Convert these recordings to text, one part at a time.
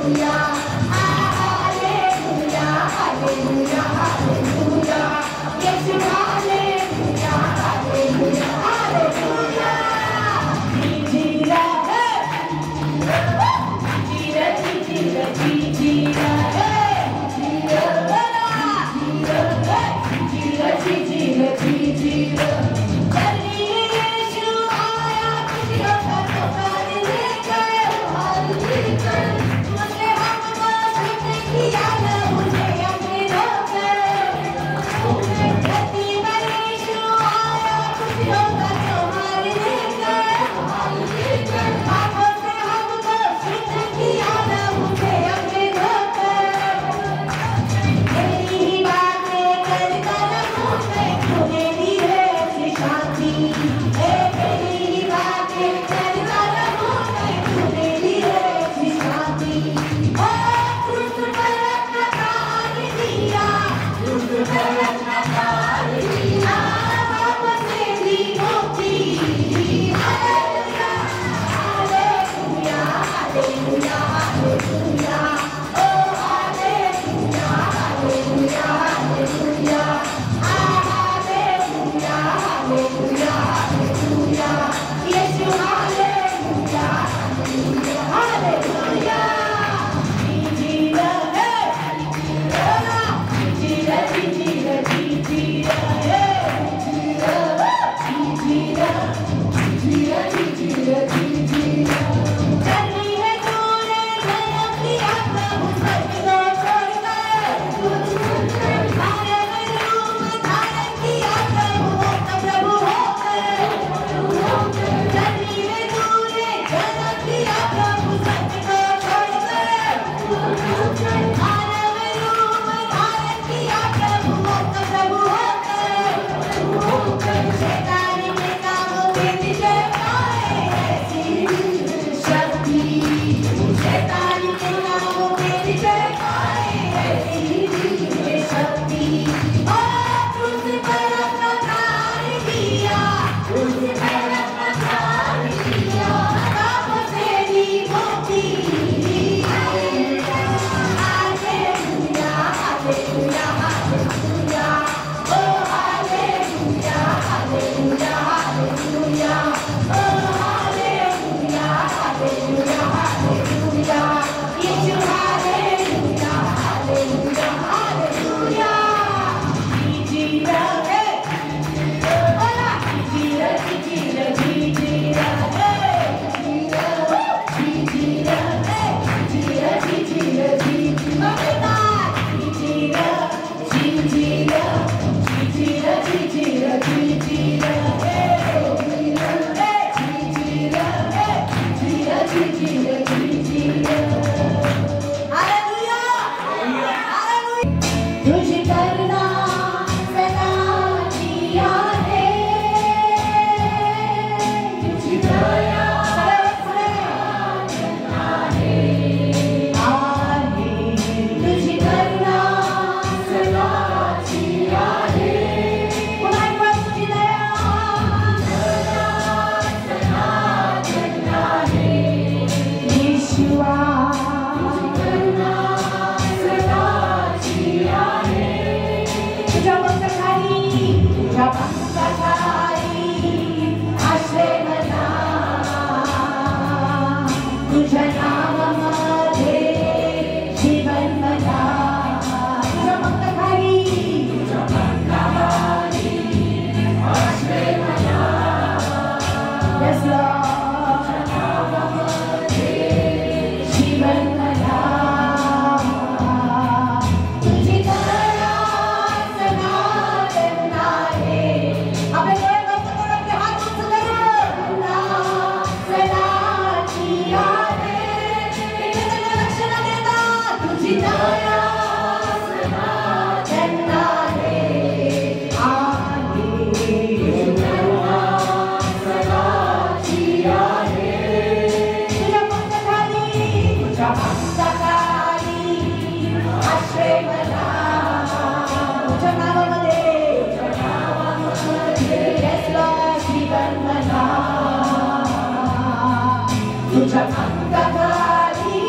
तुझ्या अंतकाली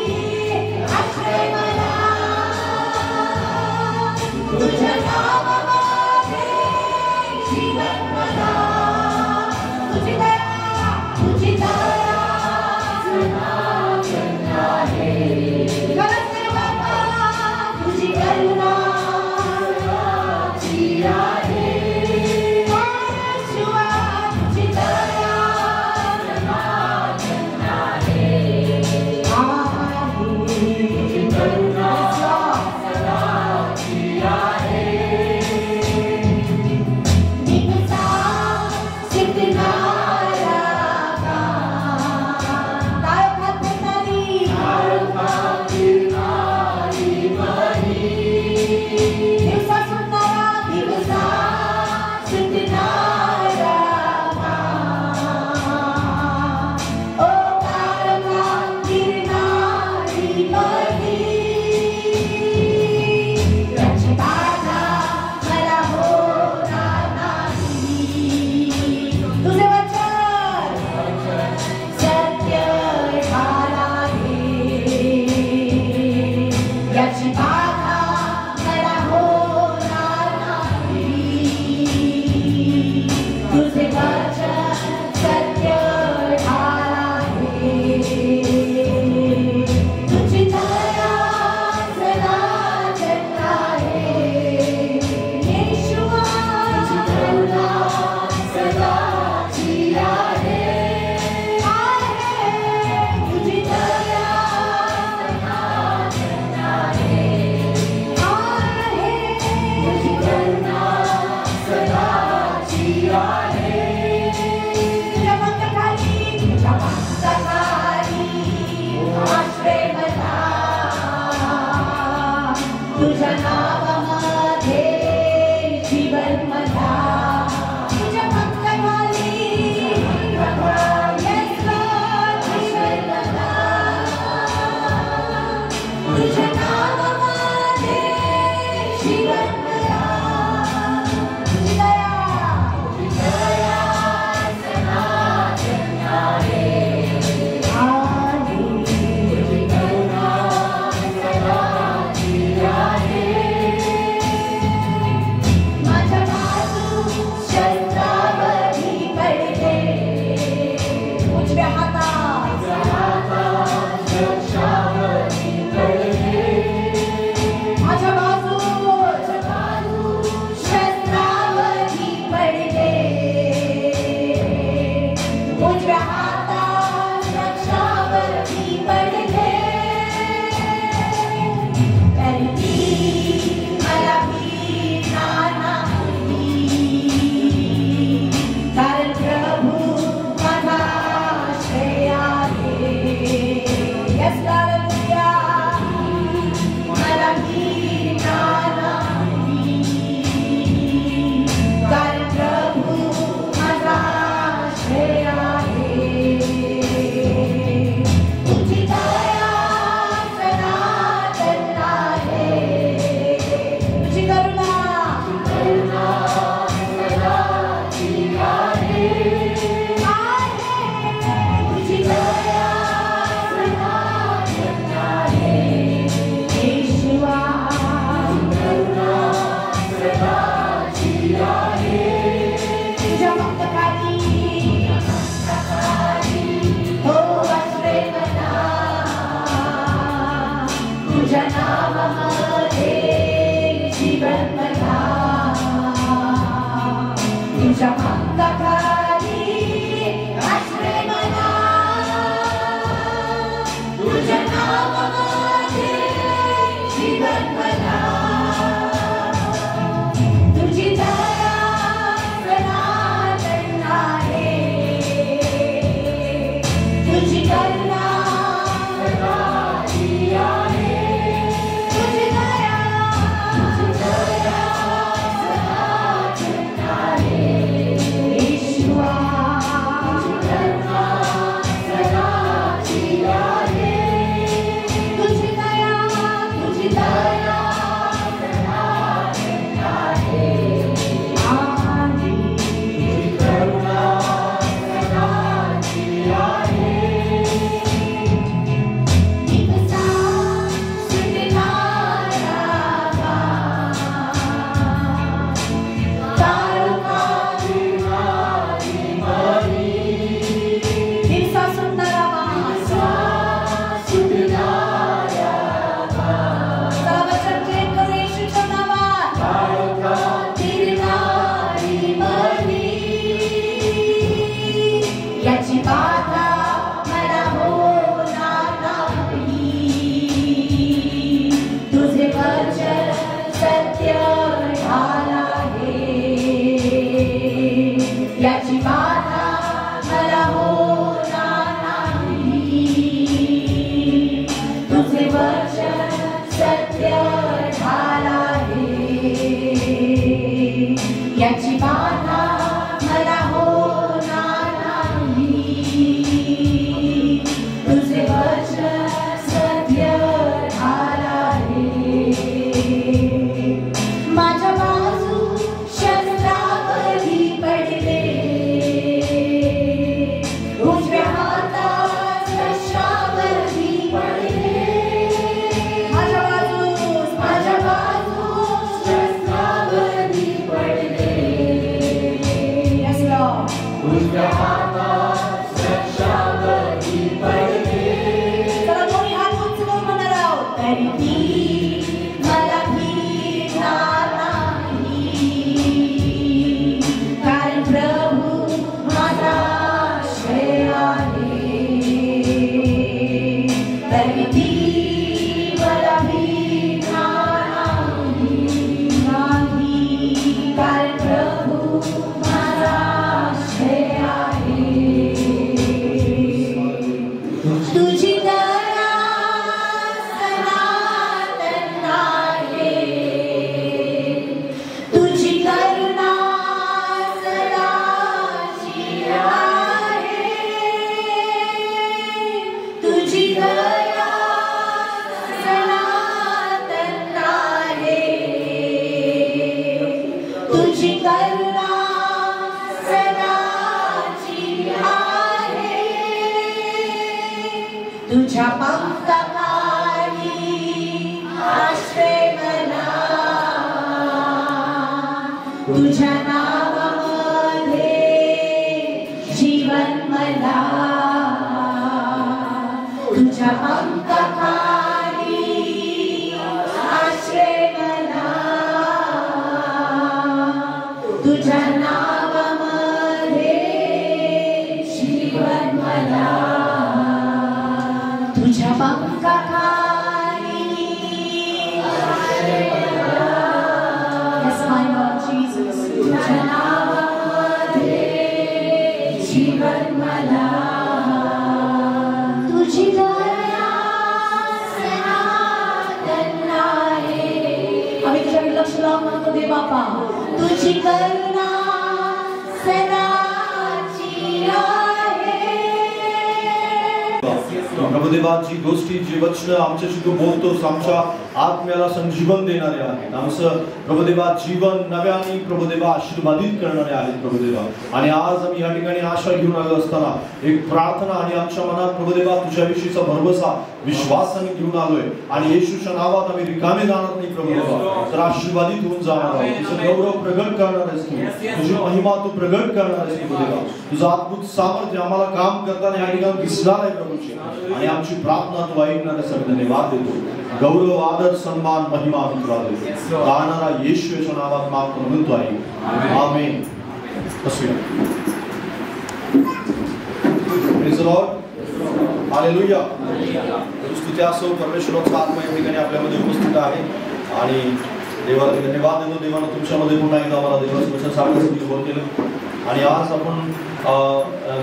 प्रभुदेवाची गोष्टी जी वचन आमच्याशी तू बोलतोस आमच्या आत्म्याला संजीवन देणारे आहेत. आमचं प्रभुदेवा जीवन नव्याने प्रभुदेवा आशीर्वादित करणारे आहेत प्रभुदेवा. आणि आज आम्ही या ठिकाणी आशा घेऊन आलो असताना एक प्रार्थना आणि आमच्या मनात प्रभुदेवा तुझ्याविषयीचा भरवसा विश्वासाने घेऊन आलोय आणि येशूच्या नावात आम्ही रिकामे जाणार नाही प्रभुदेवा, तर आशीर्वादित होऊन जाणार आहोत. तुझं गौरव प्रगट करणार आहेस तू, तुझी महिमा तू प्रगट करणार आहेस प्रभुदेवा. तुझं अद्भुत सामर्थ्य आम्हाला काम करताना या ठिकाणी दिसणार आहे प्रभूची. आणि आमची प्रार्थना तू ऐकणाऱ्या सगळ्यांनी वाद देतो. गौरव आदर सन्मान महिमा तुला देतो. गाणारा येशूच्या नावात मागतो म्हणतो आहे amen. Praise the Lord. Hallelujah. स्तुती असो. परमेश्वराचा आत्मा या ठिकाणी आपल्यामध्ये उपस्थित आहे आणि देवाला धन्यवाद देतो. देवानं तुमच्यामध्ये पुन्हा एकदा मला देवाचं वचन सांगण्यासाठी बोलवलं. आणि आज आपण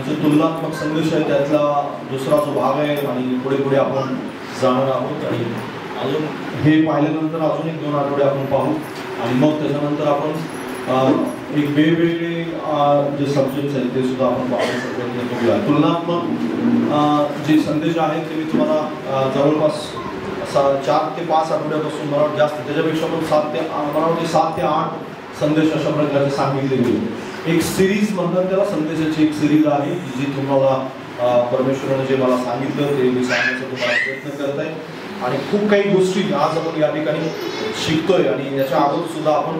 जो तुलनात्मक संदेश आहे त्यातला दुसरा जो भाग आहे आणि पुढे पुढे आपण जाणार आहोत. आणि अजून हे पाहिल्यानंतर अजून 1-2 आठवडे आपण पाहू आणि मग त्याच्यानंतर आपण एक वेगवेगळे जे सब्जेक्ट्स आहेत ते सुद्धा आपण पाहण्याचा प्रयत्न करूया. तुलनात्मक जे संदेश आहेत ते मी तुम्हाला जवळपास 4 ते 5 आठवड्यापासून मला जास्त त्याच्यापेक्षा पण 7 ते 8 संदेश अशा प्रकारचे सांगितले गेले. एक सिरीज म्हणतात त्याला, संदेशाची एक सिरीज आहे जी तुम्हाला परमेश्वराने जे मला सांगितलं ते मी सांगण्याचा तुम्हाला प्रयत्न करत आहे. आणि खूप काही गोष्टी आज आपण या ठिकाणी शिकतोय आणि याच्या अगोदर सुद्धा आपण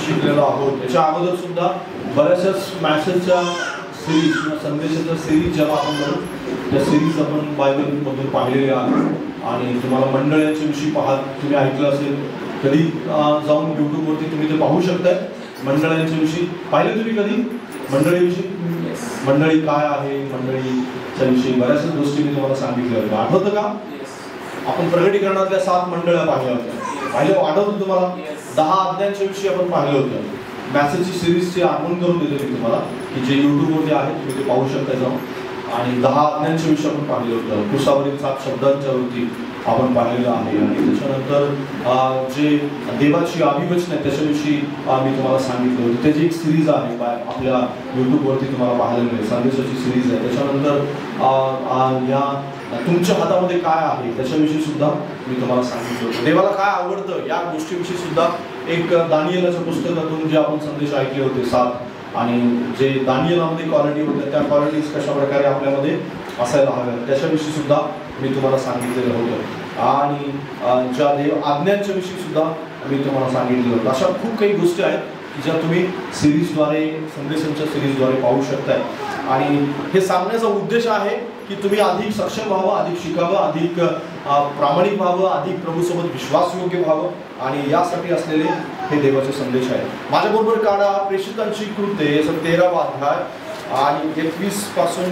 शिकलेलो आहोत. याच्या अगोदर सुद्धा बऱ्याचशाच मॅसेजच्या सिरीज किंवा संदेशाच्या सिरीज जेव्हा आपण म्हणू त्या सिरीज आपण बायबलमधून पाहिलेल्या आहेत. आणि तुम्हाला मंडळांच्या विषयी तुम्ही ऐकलं असेल, कधी जाऊन यूट्यूबवरती तुम्ही ते पाहू शकताय. मंडळांच्या विषयी पाहिलं तुम्ही कधी? मंडळीविषयी, मंडळी काय आहे, मंडळीच्या विषयी बऱ्याचशा गोष्टी मी तुम्हाला सांगितल्या होत्या. आठवतं का? आपण प्रगटीकरणातल्या 7 मंडळ्या पाहिल्या होत्या. आठवतं तुम्हाला? 10 आज्ञांच्या विषयी आपण पाहिलं होतं. मॅसेजची सिरीजची आठवण करून देतो मी तुम्हाला की जे यूट्यूबवरती आहे तुम्ही ते पाहू शकता जाऊन. आणि 10 आज्ञांच्या विषयी आपण पाहिलं होतं. क्रूसावरील 7 शब्दांच्या वरती आपण पाहिलेलं आहे. आणि त्याच्यानंतर जे देवाची अभिवचन आहे त्याच्याविषयी मी तुम्हाला सांगितलं होतं. त्याची एक सिरीज आहे आपल्या यूट्यूबवरती तुम्हाला पाहायला मिळेल, संदेशाची सिरीज आहे. त्याच्यानंतर या तुमच्या हातामध्ये काय आहे त्याच्याविषयी सुद्धा मी तुम्हाला सांगितलं होतं. देवाला काय आवडतं या गोष्टीविषयी सुद्धा एक दानिएलाच्या पुस्तकातून जे आपण संदेश ऐकले होते 7, आणि जे दानिएलामध्ये क्वालिटी होत्या त्या क्वालिटीज कशा प्रकारे आपल्यामध्ये असायला हव्यात त्याच्याविषयी सुद्धा मी तुम्हाला सांगितलेलं होतं. आणि ज्या देव आज्ञांच्या विषयी सुद्धा मी तुम्हाला सांगितलं होतं. अशा खूप काही गोष्टी आहेत की ज्या तुम्ही सिरीजद्वारे, संदेशांच्या सिरीजद्वारे पाहू शकताय. आणि हे सांगण्याचा उद्देश आहे की तुम्ही अधिक सक्षम व्हावं, अधिक शिकावं, अधिक प्रामाणिक व्हावं, अधिक प्रभूसोबत विश्वासयोग्य व्हावं. आणि यासाठी असलेले हे देवाचे संदेश आहेत. माझ्याबरोबर काढा प्रेषितांची कृत्ये 13वा अध्याय आणि 21 पासून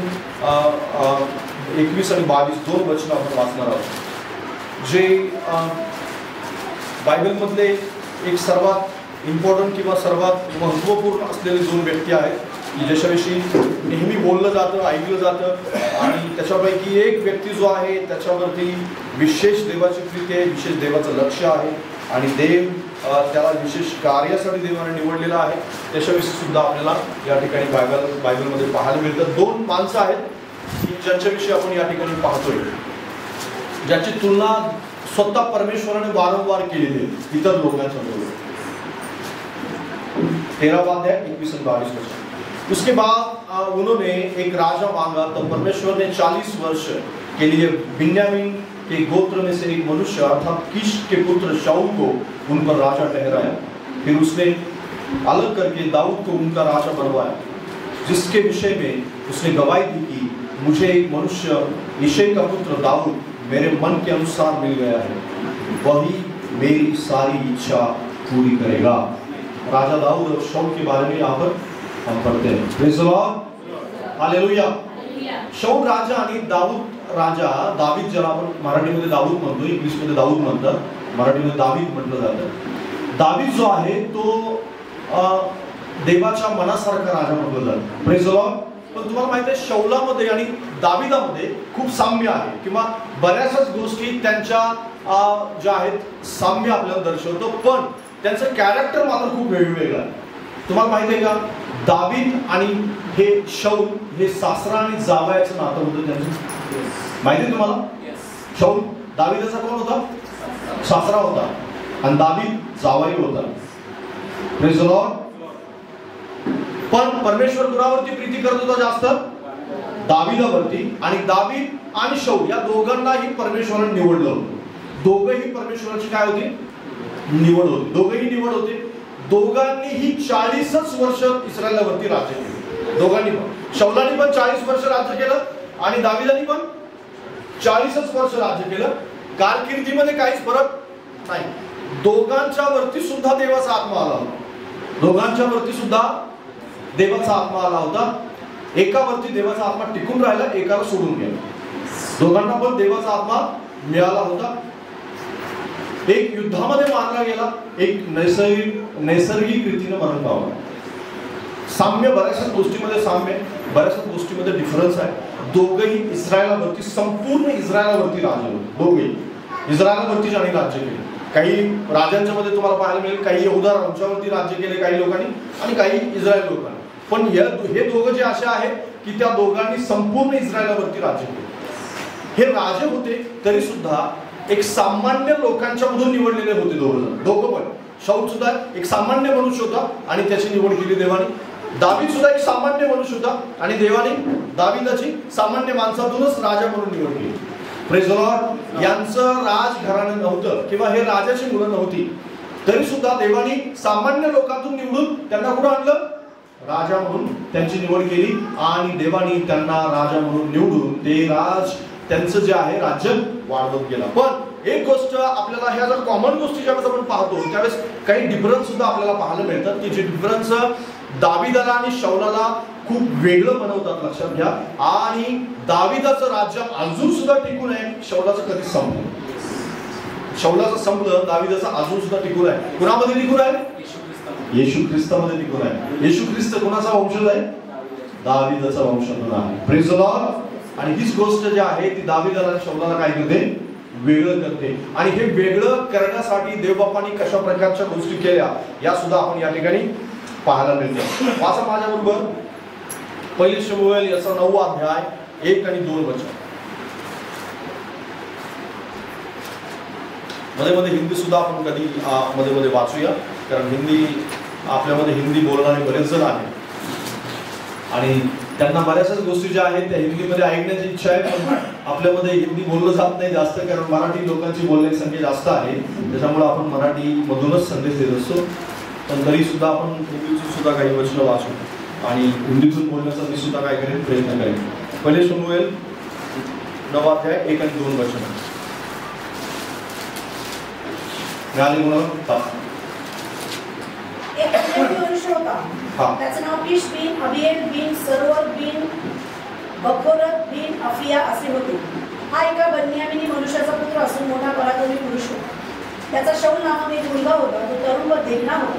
21 आणि 22 2 वचनं आपण वाचणार आहोत. जे बायबलमधले एक सर्वात इम्पॉर्टंट किंवा सर्वात महत्त्वपूर्ण असलेले 2 व्यक्ती आहेत की ज्याच्याविषयी नेहमी बोललं जातं, ऐकलं जातं. आणि त्याच्यापैकी एक व्यक्ती जो आहे त्याच्यावरती विशेष देवाची प्रीती आहे, विशेष देवाचं लक्ष आहे आणि देव त्याला विशेष कार्यासाठी देवाने निवडलेलं आहे. त्याच्याविषयी सुद्धा आपल्याला या ठिकाणी बायबलमध्ये पाहायला मिळतं. 2 माणसं आहेत की ज्यांच्याविषयी आपण या ठिकाणी पाहतोय, ज्याची तुलना स्वतः परमेश्वराने वारंवार केलेली आहे इतर लोकांच्या बरोबर. 13वां अध्याय 21 और 22 वचन. उसके बाद उन्होंने एक राजा मांगा, तो परमेश्वर ने 40 वर्ष के लिए बिन्यामीन के गोत्र में से एक मनुष्य अर्थात कीश के पुत्र शाऊल को उन पर राजा ठहराया. फिर उसने अलग करके दाऊद को उनका राजा बनवाया, जिसके विषय में उसने गवाही दी कि मुझे एक मनुष्य यिशै का पुत्र दाऊद मेरे मन के अनुसार मिल गया है, वही मेरी सारी इच्छा पूरी करेगा. राजा दाऊद और शाऊल के बारे में यहाँ पर हम पढ़ते हैं. Praise the Lord, hallelujah. शाऊल राजा आणि दाऊद राजा, दावीद ज्याला आपण मराठीमध्ये दाऊद म्हणतो, इंग्लिशमध्ये दाऊद म्हणतात, मराठीमध्ये दावीद म्हटलं जातं. दावीद जो आहे तो देवाच्या मनासारखा राजा म्हटलं जातं. Praise the Lord. पण तुम्हाला माहिती आहे शाऊलामध्ये आणि दावीदामध्ये खूप साम्य आहे किंवा बऱ्याचशाच गोष्टी त्यांच्या ज्या आहेत साम्य आपल्याला दर्शवतो, पण त्यांचं कॅरेक्टर मात्र खूप वेगवेगळं आहे. तुम्हाला माहिती आहे का, दावीद आणि हे शाऊल हे सासरा आणि जावयाचं नातं होतं त्यांचं. माहिती आहे तुम्हाला? शाऊल दावीदाचा कोण होता? सासरा होता आणि दावीद जावई होता. Praise the Lord. पण परमेश्वर कुणावरती प्रीती करत होता जास्त? दावीदावरती. आणि दावीद आणि शाऊल या दोघांनाही परमेश्वराने निवडलं होतं. दोघंही परमेश्वराची काय होती? निवड होती. दोघंही निवड होते. दोघांनीही 40 वर्ष इस्रायलावरती राज्य केलं. दोघांनी पण, शाऊलाने पण 40 वर्ष राज्य केलं आणि दावीदाने पण 40 वर्ष राज्य केलं. कारकिर्दीमध्ये काहीच फरक नाही. दोघांच्या वरती सुद्धा देवाचा आत्मा आला होता. दोघांच्या वरती सुद्धा देवाचा आत्मा आला होता. एकावरती देवाचा आत्मा टिकून राहिला, एकाला सोडून गेला. दोघांना पण देवाचा आत्मा मिळाला होता. एक युद्धामध्ये मारला गेला, एक नैसर्गिक रीतीने मरण पावला. साम्य बऱ्याचशा गोष्टीमध्ये साम्य, बऱ्याचशा गोष्टीमध्ये डिफरन्स आहे. दोघंही इस्रायलावरती, संपूर्ण इस्रायलावरती राजे होते. दोघेही इस्रायलावरती ज्यांनी राज्य केले. काही राजांच्या मध्ये तुम्हाला पाहायला मिळेल, काही यहुदा राजांवरती राज्य केले काही लोकांनी आणि काही इस्रायल लोकांनी. पण हे दोघं जे असे आहेत की त्या दोघांनी संपूर्ण इस्रायलावरती राज्य केले. हे राजे होते तरी सुद्धा एक सामान्य लोकांच्या मधून निवडलेले होते दोघं पण. शाऊल सुद्धा एक सामान्य मनुष्य होता आणि त्याची निवड केली देवाने. दावीद सुद्धा एक सामान्य मनुष्य होता आणि देवाने दावीदाची सामान्य माणसातूनच राजा म्हणून निवड केली. Praise the Lord. यांचं राजघराणं नव्हतं किंवा हे राजाची मुलं नव्हती, तरी सुद्धा देवाने सामान्य लोकांतून निवडून त्यांना कुठं आणलं? राजा म्हणून त्यांची निवड केली आणि देवाने त्यांना राजा म्हणून निवडून ते त्यांचं जे आहे राज्य वाढवत गेला. पण एक गोष्ट आपल्याला ह्या जर कॉमन गोष्टी ज्यावेळेस आपण पाहतो त्यावेळेस काही डिफरन्स सुद्धा आपल्याला पाहायला मिळतात की जे डिफरन्स दाविदाला आणि शौलाला खूप वेगळं बनवतात. लक्षात घ्या. आणि दाविदाचं राज्य अजून सुद्धा टिकून आहे, शौलाचं कधीच संपलं. शौलाचं संपलं, दाविदाचं अजून सुद्धा टिकून आहे. कुणामध्ये टिकून आहे? येशू ख्रिस्तामध्ये टिकून आहे. येशू ख्रिस्त कुणाचा वंशज आहे? दाविदाचा वंशज आहे. Praise the Lord. आणि हीच गोष्ट जी आहे ती दाविदाला आणि शौलाला काय करते? वेगळं करते. आणि हे वेगळं करण्यासाठी देवबापांनी कशा प्रकारच्या गोष्टी केल्या या सुद्धा आपण या ठिकाणी पाहायला मिळते. वाचा माझ्याबरोबर पहिली शमूएल याचा 9वा अध्याय 1 आणि 2 वचन. मध्ये मध्ये हिंदी सुद्धा आपण कधी मध्ये मध्ये वाचूया, कारण हिंदी आपल्यामध्ये हिंदी बोलणारे बरेच जण आहेत आणि त्यांना बऱ्याचशाच गोष्टी ज्या आहेत त्या हिंदीमध्ये ऐकण्याची इच्छा आहे. पण आपल्यामध्ये हिंदी बोललं जात नाही जास्त, कारण मराठी लोकांची बोलण्याची संख्या जास्त आहे. त्याच्यामुळे आपण मराठी मधूनच संदेश देत असतो. पण तरी सुद्धा आपण हिंदीतून सुद्धा काही वचनं वाचू आणि हिंदीतून बोलण्याचा मी सुद्धा काय करेन? प्रयत्न करेन. पहिले शमूएल 9वा अध्याय 1 आणि 2 वचन. मिळाली म्हणून एक मनुष्य होता, त्याचं नाव किश बिन अबिएल बिन सरोवर बिन बखोरत बिन अफिया असे होते. हा एका बन्यामिनी मनुष्याचा पुत्र असून मोठा पराक्रमी पुरुष होता. त्याचा शौल नावाने एक मुलगा होता, तो तरुण व देखणा होता.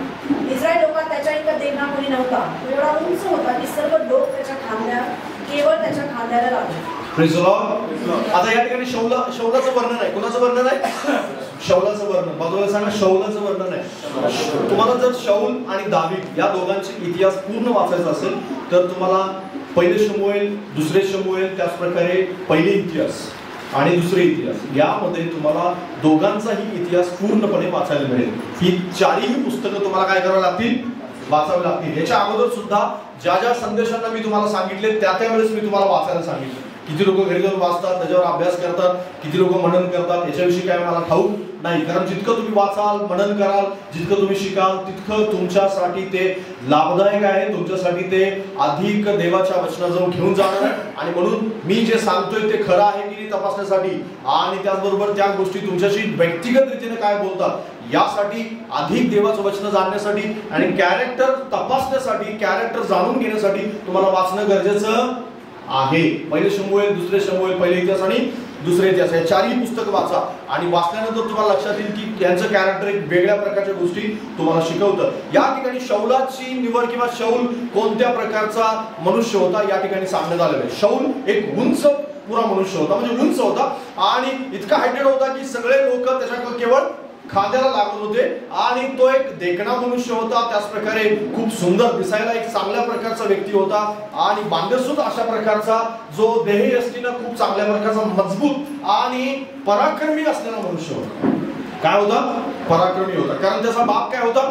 इस्रायल लोकात त्याच्या इतका देखणा कोणी नव्हता. तो एवढा उंच होता की सर्व लोक केवळ त्याच्या खांद्याला लागले. Praise the Lord. आता या ठिकाणी शौलाचं वर्णन आहे. कोणाचं वर्णन आहे? शौलाचं वर्णन. बाजूला सांगा, शौलाचं वर्णन आहे. तुम्हाला जर शौल आणि दावीद या दोघांचे इतिहास पूर्ण वाचायचा असेल तर तुम्हाला पहिले शमूएल, दुसरे शमूएल, त्याच प्रकारे पहिले इतिहास आणि दुसरे इतिहास यामध्ये तुम्हाला दोघांचाही इतिहास पूर्णपणे वाचायला मिळेल. ही चारही पुस्तकं तुम्हाला काय करावी लागतील? वाचावी लागतील. याच्या अगोदर सुद्धा ज्या संदेशांना मी तुम्हाला सांगितले त्यावेळेस मी तुम्हाला वाचायला सांगितलं. किती लोक घरी जाऊन वाचतात, त्याच्यावर अभ्यास करतात, किती लोक मनन करतात याच्याविषयी काय मला ठाऊक नाही. कारण जितकं तुम्ही वाचाल, मनन कराल, जितकं तुम्ही शिकाल तितकं तुमच्यासाठी ते लाभदायक आहे. तुमच्यासाठी ते अधिक देवाच्या वचनाजवळ घेऊन जाणार आहे. आणि म्हणून मी जे सांगतोय ते खरं आहे की नाही तपासण्यासाठी आणि त्याचबरोबर त्या गोष्टी तुमच्याशी व्यक्तिगत रीतीने काय बोलतात यासाठी, अधिक देवाचं वचन जाणण्यासाठी आणि कॅरेक्टर तपासण्यासाठी, कॅरेक्टर जाणून घेण्यासाठी तुम्हाला वाचणं गरजेचं आहे. पहिले शमूएल, दुसरे शमूएल, पहिले इतिहास आणि दुसरे इतिहास या चारही पुस्तकं वाचा आणि वाचल्यानंतर तुम्हाला लक्षात येईल की त्यांचं कॅरेक्टर एक वेगळ्या प्रकारच्या गोष्टी तुम्हाला शिकवतं. या ठिकाणी शौलाची निवड किंवा शौल कोणत्या प्रकारचा मनुष्य होता या ठिकाणी सांगण्यात आलेलं आहे. शौल एक उंच पुरा मनुष्य होता, म्हणजे उंच होता आणि इतका हायटेड होता की सगळे लोक त्याच्या केवळ खांद्याला लागून होते. आणि तो एक देखणा मनुष्य होता, त्याच प्रकारे खूप सुंदर दिसायला एक चांगल्या प्रकारचा व्यक्ती होता आणि बांधेसूद अशा प्रकारचा जो देही असतीनं खूप चांगल्या प्रकारचा मजबूत आणि पराक्रमी असलेला मनुष्य होता. काय होता? पराक्रमी होता. कारण त्याचा बाप काय होता?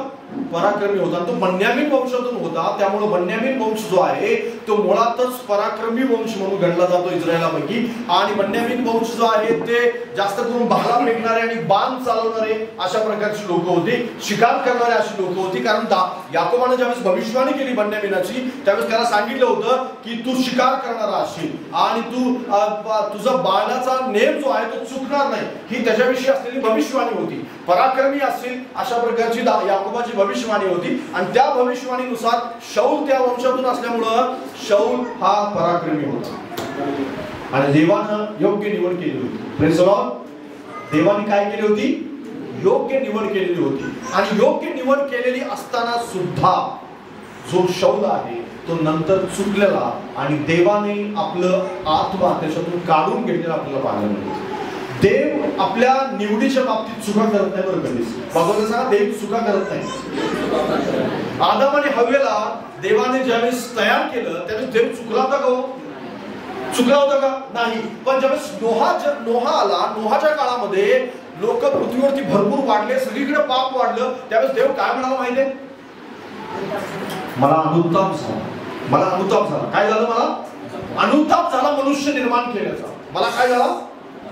पराक्रमी होता. तो बन्यामीन वंशातून होता. त्यामुळे बन्यामीन वंश जो आहे तो मुळातच पराक्रमी वंश म्हणून गणला जातो इस्रायलापैकी. आणि बन्यामीन वंश जो आहे ते जास्त करून भाला फेकणारे आणि बाण चालवणारे अशा प्रकारची लोक होती, शिकार करणारे अशी लोक होती. कारण याकोबाने ज्यावेळेस भविष्यवाणी केली बन्यामीनाची त्यावेळेस त्याला सांगितलं होतं की तू शिकार करणारा असशील आणि तुझा बाणाचा नेम जो आहे तो चुकणार नाही, ही त्याच्याविषयी असलेली भविष्यवाणी होती. पराक्रमी असतील अशा प्रकारची याकोबाची भविष्यवाणी होती. आणि त्या भविष्यवाणीनुसार शौल त्या वंशातून असल्यामुळं शौल हा पराक्रमी होता आणि देवानं योग्य निवड केली होती. Praise the Lord. देवाने काय केली होती? योग्य निवड केलेली होती. आणि योग्य निवड केलेली असताना सुद्धा जो शौल आहे तो नंतर चुकलेला आणि देवाने आपलं आत्मा त्याच्यातून काढून घेतलेला आपल्याला पाहायला मिळतो. देव आपल्या निवडीच्या बाबतीत चुका करत नाही बरं कधीच. बाबाला सांगा देव चुका करत नाही. आदम आणि हव्वेला देवाने ज्यावेळेस तयार केलं त्यावेळेस देव चुकला होता का? चुकला होता का? नाही. पण ज्यावेळेस नोहा आला, नोहाच्या काळामध्ये लोक पृथ्वीवरती भरपूर वाढले, सगळीकडे पाप वाढलं, त्यावेळेस देव काय म्हणाला माहितीये? मला अनुताप झाला, मला अनुताप झाला. काय झालं? मला अनुताप झाला मनुष्य निर्माण केल्याचा. मला काय झाला?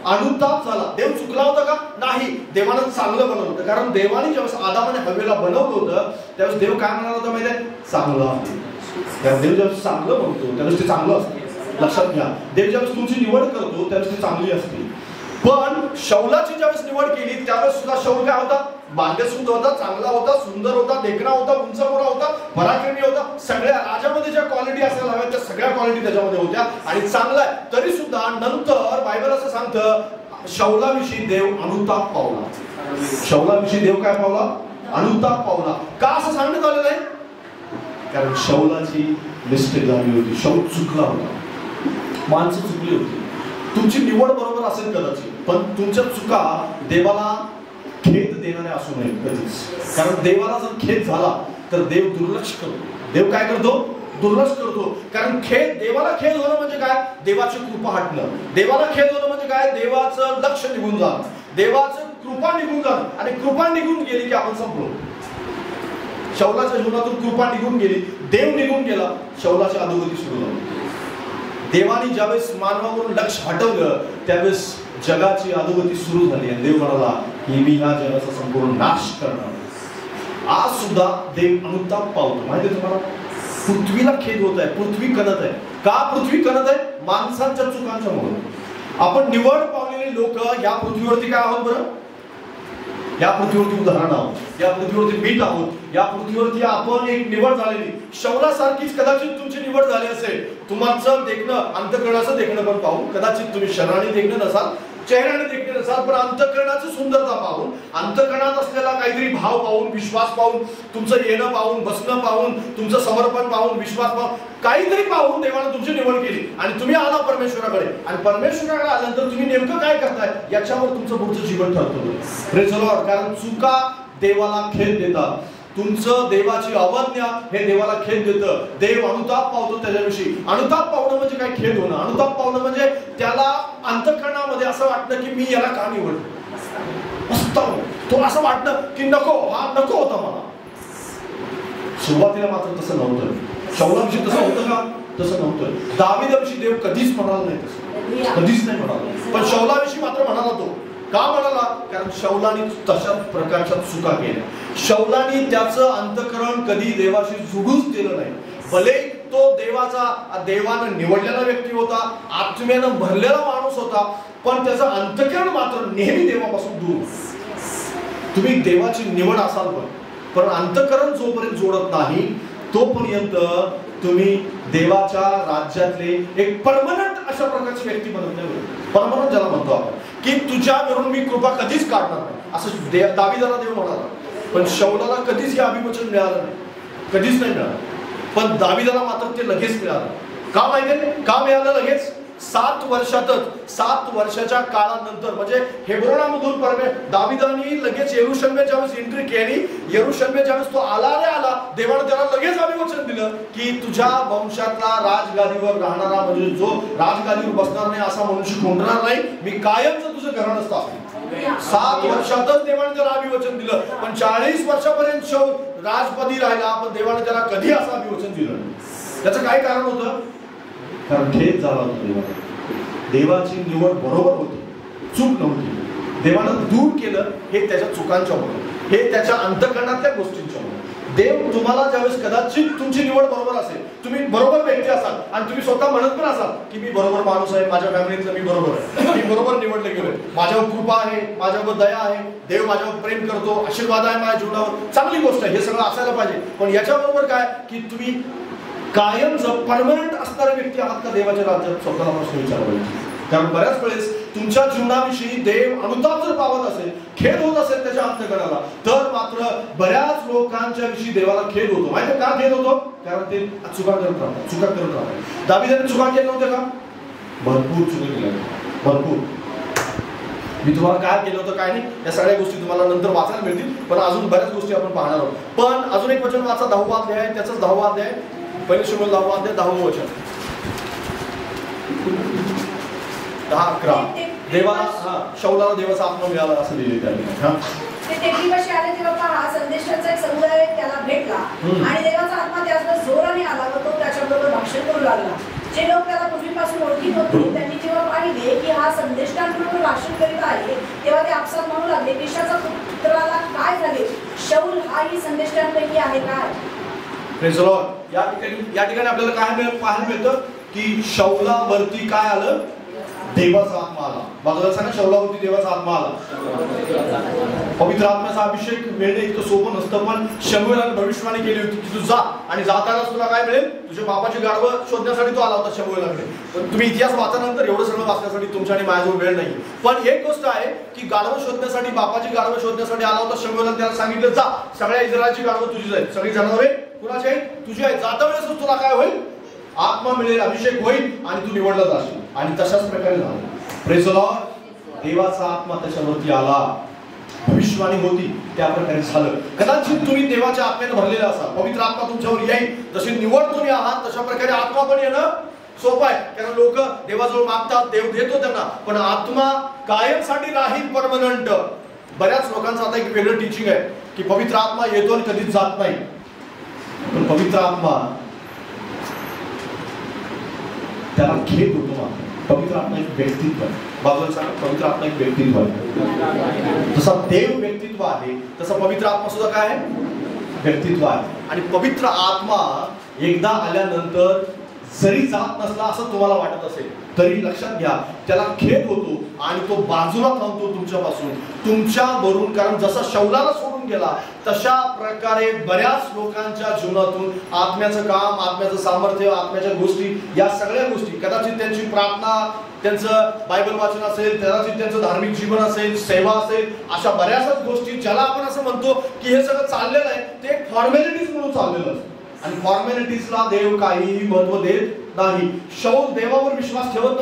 अनुताप झाला. देव चुकला होता का? नाही. देवानं चांगलं बनवलं होतं. कारण देवाने ज्यावेळेस आदाम आणि हव्वेला बनवलं होतं त्यावेळेस देव काय म्हणाला होता माहिती आहे? चांगलं आहे. कारण देव ज्यावेळेस चांगलं म्हणतो त्यावेळेस ते चांगलं असतं. लक्षात घ्या, देव ज्यावेळेस तुमची निवड करतो त्यावेळेस ती चांगली असते. पण शौलाची ज्यावेळेस निवड केली त्यावेळेस सुद्धा शौल काय होता? बांधेसुंद होता, चांगला होता, सुंदर होता, देखणा होता, उंचपुरा होता, पराक्रमी होता. सगळ्या राजामध्ये ज्या क्वालिटी असायला हव्या त्या सगळ्या क्वालिटी त्याच्यामध्ये होत्या आणि चांगला आहे. तरी सुद्धा नंतर बायबल असं सांगतं शौलाविषयी देव अनुताप पावला. शौलाविषयी देव काय पावला? अनुताप पावला. का असं सांगण्यात आलेलं आहे? कारण शौलाची मिस्टेक झाली होती. शौल चुकला होता, माणसं चुकली होती. तुमची निवड बरोबर असेल कदाचित, पण तुमच्या चुका देवाला खेद देणारे असू नये कधीच. कारण देवाला जर खेद झाला तर देव दुर्लक्ष करतो. देव काय करतो? दुर्लक्ष करतो. कारण खेद, देवाला खेद होणं म्हणजे काय? देवाची कृपा हटणं. देवाला खेद होणं म्हणजे काय? देवाचं लक्ष निघून जाणं, देवाचं कृपा निघून जाणं. आणि कृपा निघून गेली की आपण संपलो. शौलाच्या जीवनातून कृपा निघून गेली, देव निघून गेला, शौलाची अधोगती सुरू झाली. देवाने ज्यावेळेस मानवावरून लक्ष हटवलं त्यावेळेस जगाची अधोगती सुरू झाली आणि देव म्हणाला की मी या जगाचा संपूर्ण नाश करणार. आज सुद्धा देव अनुताप पावतो. माहिती आहे तुम्हाला? पृथ्वीला खेद होत आहे, पृथ्वी कणत आहे. का पृथ्वी कणत आहे? माणसांच्या चुकांच्या मुळे. आपण निवड पावलेले लोक या पृथ्वीवरती काय आहोत बरं? या पृथ्वीवरती उदाहरण आहोत, या पृथ्वीवरती मीठ आहोत, या पृथ्वीवरती आपण एक निवड झालेली. शौलासारखीच कदाचित तुमची निवड झाली असेल. तुमचं देखणं, अंतःकरणाचं देखणं पण पाहून, कदाचित तुम्ही शरीराने देखणं नसाल, चेहऱ्याने देखणं नसाल, पण अंतःकरणाची सुंदरता पाहून, अंतःकरणात असलेला काहीतरी भाव पाहून, विश्वास पाहून, तुमचं येणं पाहून, बसणं पाहून, तुमचं समर्पण पाहून, विश्वास पाहून, काहीतरी पाहून देवाने तुमची निवड केली आणि तुम्ही आला परमेश्वराकडे. आणि परमेश्वराकडे आल्यानंतर तुम्ही नेमकं काय करताय याच्यावर तुमचं पुढचं जीवन ठरतं. Praise the Lord. कारण चुका देवाला खेद देतात. तुमचं देवाची अवज्ञा हे देवाला खेद देतं. देव अनुताप पावतो त्याच्याविषयी. अनुताप पावणं म्हणजे काय? खेद होणं. अनुताप पावणं म्हणजे त्याला अंतःकरणामध्ये असं वाटतं की मी याला का निवडलं. तो असं वाटतं की नको, हा नको होता मला. सुरुवातीला मात्र तसं नव्हतं. शौलाविषयी तसं होतं का? तसं नव्हतं. दावीदाविषयी देव कधीच म्हणाला नाही तसं, कधीच नाही म्हणाला. पण शौलाविषयी मात्र म्हणाला. तो का म्हणाला? कारण शौलाने तशा प्रकारच्या चुका केल्या. शौलाने त्याचं अंतःकरण कधी देवाशी जुळूच दिलं नाही. भले तो देवानं निवडलेला व्यक्ती होता, आत्म्यानं भरलेला माणूस होता, पण त्याचं अंतःकरण मात्र नेहमी देवापासून दूर. तुम्ही देवाची निवड असाल पण अंतःकरण जोपर्यंत जोडत नाही तोपर्यंत तुम्ही देवाच्या राज्यातले एक परमनंट अशा प्रकारची व्यक्ती बनत नाही. परमनंट ज्याला म्हणतो आपण की तुझ्यावरून मी कृपा कधीच काढणार नाही असं दावीदाला देव म्हणाला. पण शौलाला कधीच हे अभिवचन मिळालं नाही, कधीच नाही मिळालं. पण दावीदाला मात्र ते लगेच मिळालं. का माहितीये? का मिळालं लगेच? 7 वर्षातच, 7 वर्षाच्या काळानंतर, म्हणजे हेब्रोनामधून दावीदानी लगेच यरूशलेम ज्यावेळेस एंट्री केली, यरूशलेम ज्यावेळेस तो आला देवाने त्याला लगेच अभिवचन दिलं की तुझ्या वंशातला राजगादीवर राहणारा, म्हणजे जो राजगादीवर बसणार नाही असा मनुष्य कोणणार नाही, मी कायमचं तुझं घराणं स्थापित. 7 वर्षातच देवाने त्याला अभिवचन दिलं. पण 40 वर्षापर्यंत राजपदी राहिला, पण देवाने त्याला कधी असं अभिवचन दिलं. त्याचं काय कारण होतं? कारण खेद झाला होता देवाला. देवाची निवड बरोबर होती, चूक नव्हती. देवानं दूर केलं हे त्याच्या चुकांच्या मुळे, हे त्याच्या अंतःकरणातल्या गोष्टींच्या मुळे. देव तुम्हाला ज्यावेळेस कदाचित तुमची निवड बरोबर असेल, तुम्ही बरोबर व्यक्ती असाल आणि तुम्ही स्वतः म्हणत पण असाल की मी बरोबर माणूस आहे, माझ्या फॅमिलीतलं मी बरोबर आहे, मी बरोबर निवडले गेलोय, माझ्यावर कृपा आहे, माझ्यावर दया आहे, देव माझ्यावर प्रेम करतो, आशीर्वाद आहे माझ्या जीवनावर, चांगली गोष्ट आहे, हे सगळं असायला पाहिजे. पण याच्याबरोबर काय की तुम्ही कायम परमनंट असणारे व्यक्ती आहात का देवाच्या राज्यात? स्वतःला प्रश्न विचारला पाहिजे. कारण बऱ्याच वेळेस तुमच्या जीवनाविषयी देव अनुताप जर पावत असेल, खेद होत असेल त्याच्या अंतःकरणाला, तर मात्र बऱ्याच लोकांच्या विषयी देवाला खेद होतो. माहिती का खेद होतो? कारण ते चुका करत राहतात. दावीदाने चुका केल्या नव्हत्या का? भरपूर चुका केल्या, भरपूर. मी तुम्हाला काय केलं होतं काय नाही या सगळ्या गोष्टी तुम्हाला नंतर वाचायला मिळतील, पण अजून बऱ्याच गोष्टी आपण पाहणार आहोत. पण अजून एक वचन वाचा, 10वा अध्याय आहे, त्याचाच 10वा अध्याय, पहिले शमूएल 10वा अध्याय 10वं वचन, 10-11. देवाला शौलाला देवाचा आत्मा मिळाला असं लिहिले त्याने. ते टेकडीपाशी आले तेव्हा पहा, संदेशाचा एक समुदाय त्याला भेटला आणि देवाचा आत्मा त्यावर जोराने आला व तो त्याच्याबरोबर भाषण करू लागला. जे लोक त्याला पूर्वीपासून ओळखीत होते त्यांनी जेव्हा पाहिले की हा संदेशकांबरोबर भाषण करीत आहे, तेव्हा ते आपसात म्हणू लागले, किशाचा पुत्राला काय झाले? शौल हाही संदेशकांपैकी आहे काय? Praise the Lord. या ठिकाणी आपल्याला काय पाहायला मिळतं की शौलावरती काय आलं? देवाचा आत्मा आला. बाजूला सांगा, शौलावरती देवाचा आत्मा आला. पवित्र आत्म्याचा अभिषेक मिळणे इतकं सोपं नसतं, पण शमूएलाने भविष्यवाणी केली होती की तू जा आणि जातानाच तुला काय मिळेल? तुझ्या बापाची गाढवं शोधण्यासाठी तो आला होता शमूएलाकडे. पण तुम्ही इतिहास वाचल्यानंतर एवढं सगळं वाचण्यासाठी तुमच्या आणि माझ्याजवळ वेळ नाही. पण एक गोष्ट आहे की गाढवं शोधण्यासाठी, बापाची गाढवं शोधण्यासाठी आला होता शमूएलाने. त्याला सांगितलं, जा, सगळ्या इस्रायलची गाढवं तुझीच आहेत, सगळी जनावरे कुणाची आहेत? तुझी आहेत. जाता वेळेस तुला काय होईल? आत्मा मिळेल, अभिषेक होईल आणि तू निवडला जाशील. आणि तशाच प्रकारे झालं. Praise the Lord. देवाचा आत्मा त्याच्यावरती आला, भविष्यवाणी होती, त्या प्रकारे झालं. कदाचित तुम्ही देवाच्या आत्म्याने भरलेले असाल, पवित्र आत्मा तुमच्यावर येईल. जशी निवड तुम्ही आहात तशा प्रकारे आत्मा पण येणं सोपं आहे. कारण लोक देवाजवळ मागतात, देव देतो त्यांना, पण आत्मा कायमसाठी राहील, परमनंट. बऱ्याच लोकांचं आता एक वेगळं टीचिंग आहे की पवित्र आत्मा येतो आणि कधीच जात नाही. पण पवित्र आत्मा त्याला खेद होतो. पवित्र आत्मा एक व्यक्तित्व आहे. बाजूला सांगा, पवित्र आत्मा एक व्यक्तित्व आहे. जसा देव व्यक्तित्व आहे तसा पवित्र आत्मा सुद्धा काय आहे? व्यक्तित्व आहे. आणि पवित्र आत्मा एकदा आल्यानंतर जरी जात नसला असं तुम्हाला वाटत असेल तरी लक्षात घ्या, त्याला खेद होतो आणि तो बाजूला थांबतो तुमच्यापासून, तुमच्यावरून. कारण जसा शौलाला सोडून गेला तशा प्रकारे बऱ्याच लोकांच्या जीवनातून आत्म्याचं काम, आत्म्याचं सामर्थ्य, आत्म्याच्या गोष्टी, या सगळ्या गोष्टी, कदाचित त्यांची प्रार्थना, त्यांचं बायबल वाचन असेल, कदाचित त्यांचं धार्मिक जीवन असेल, सेवा असेल, अशा बऱ्याचशाच गोष्टी ज्याला आपण असं म्हणतो की हे सगळं चाललेलं आहे, ते फॉर्मॅलिटीज म्हणून चाललेलं असतं. आणि फॉर्मॅलिटीजला देव काही महत्व देत नाही. शौल देवावर विश्वास ठेवत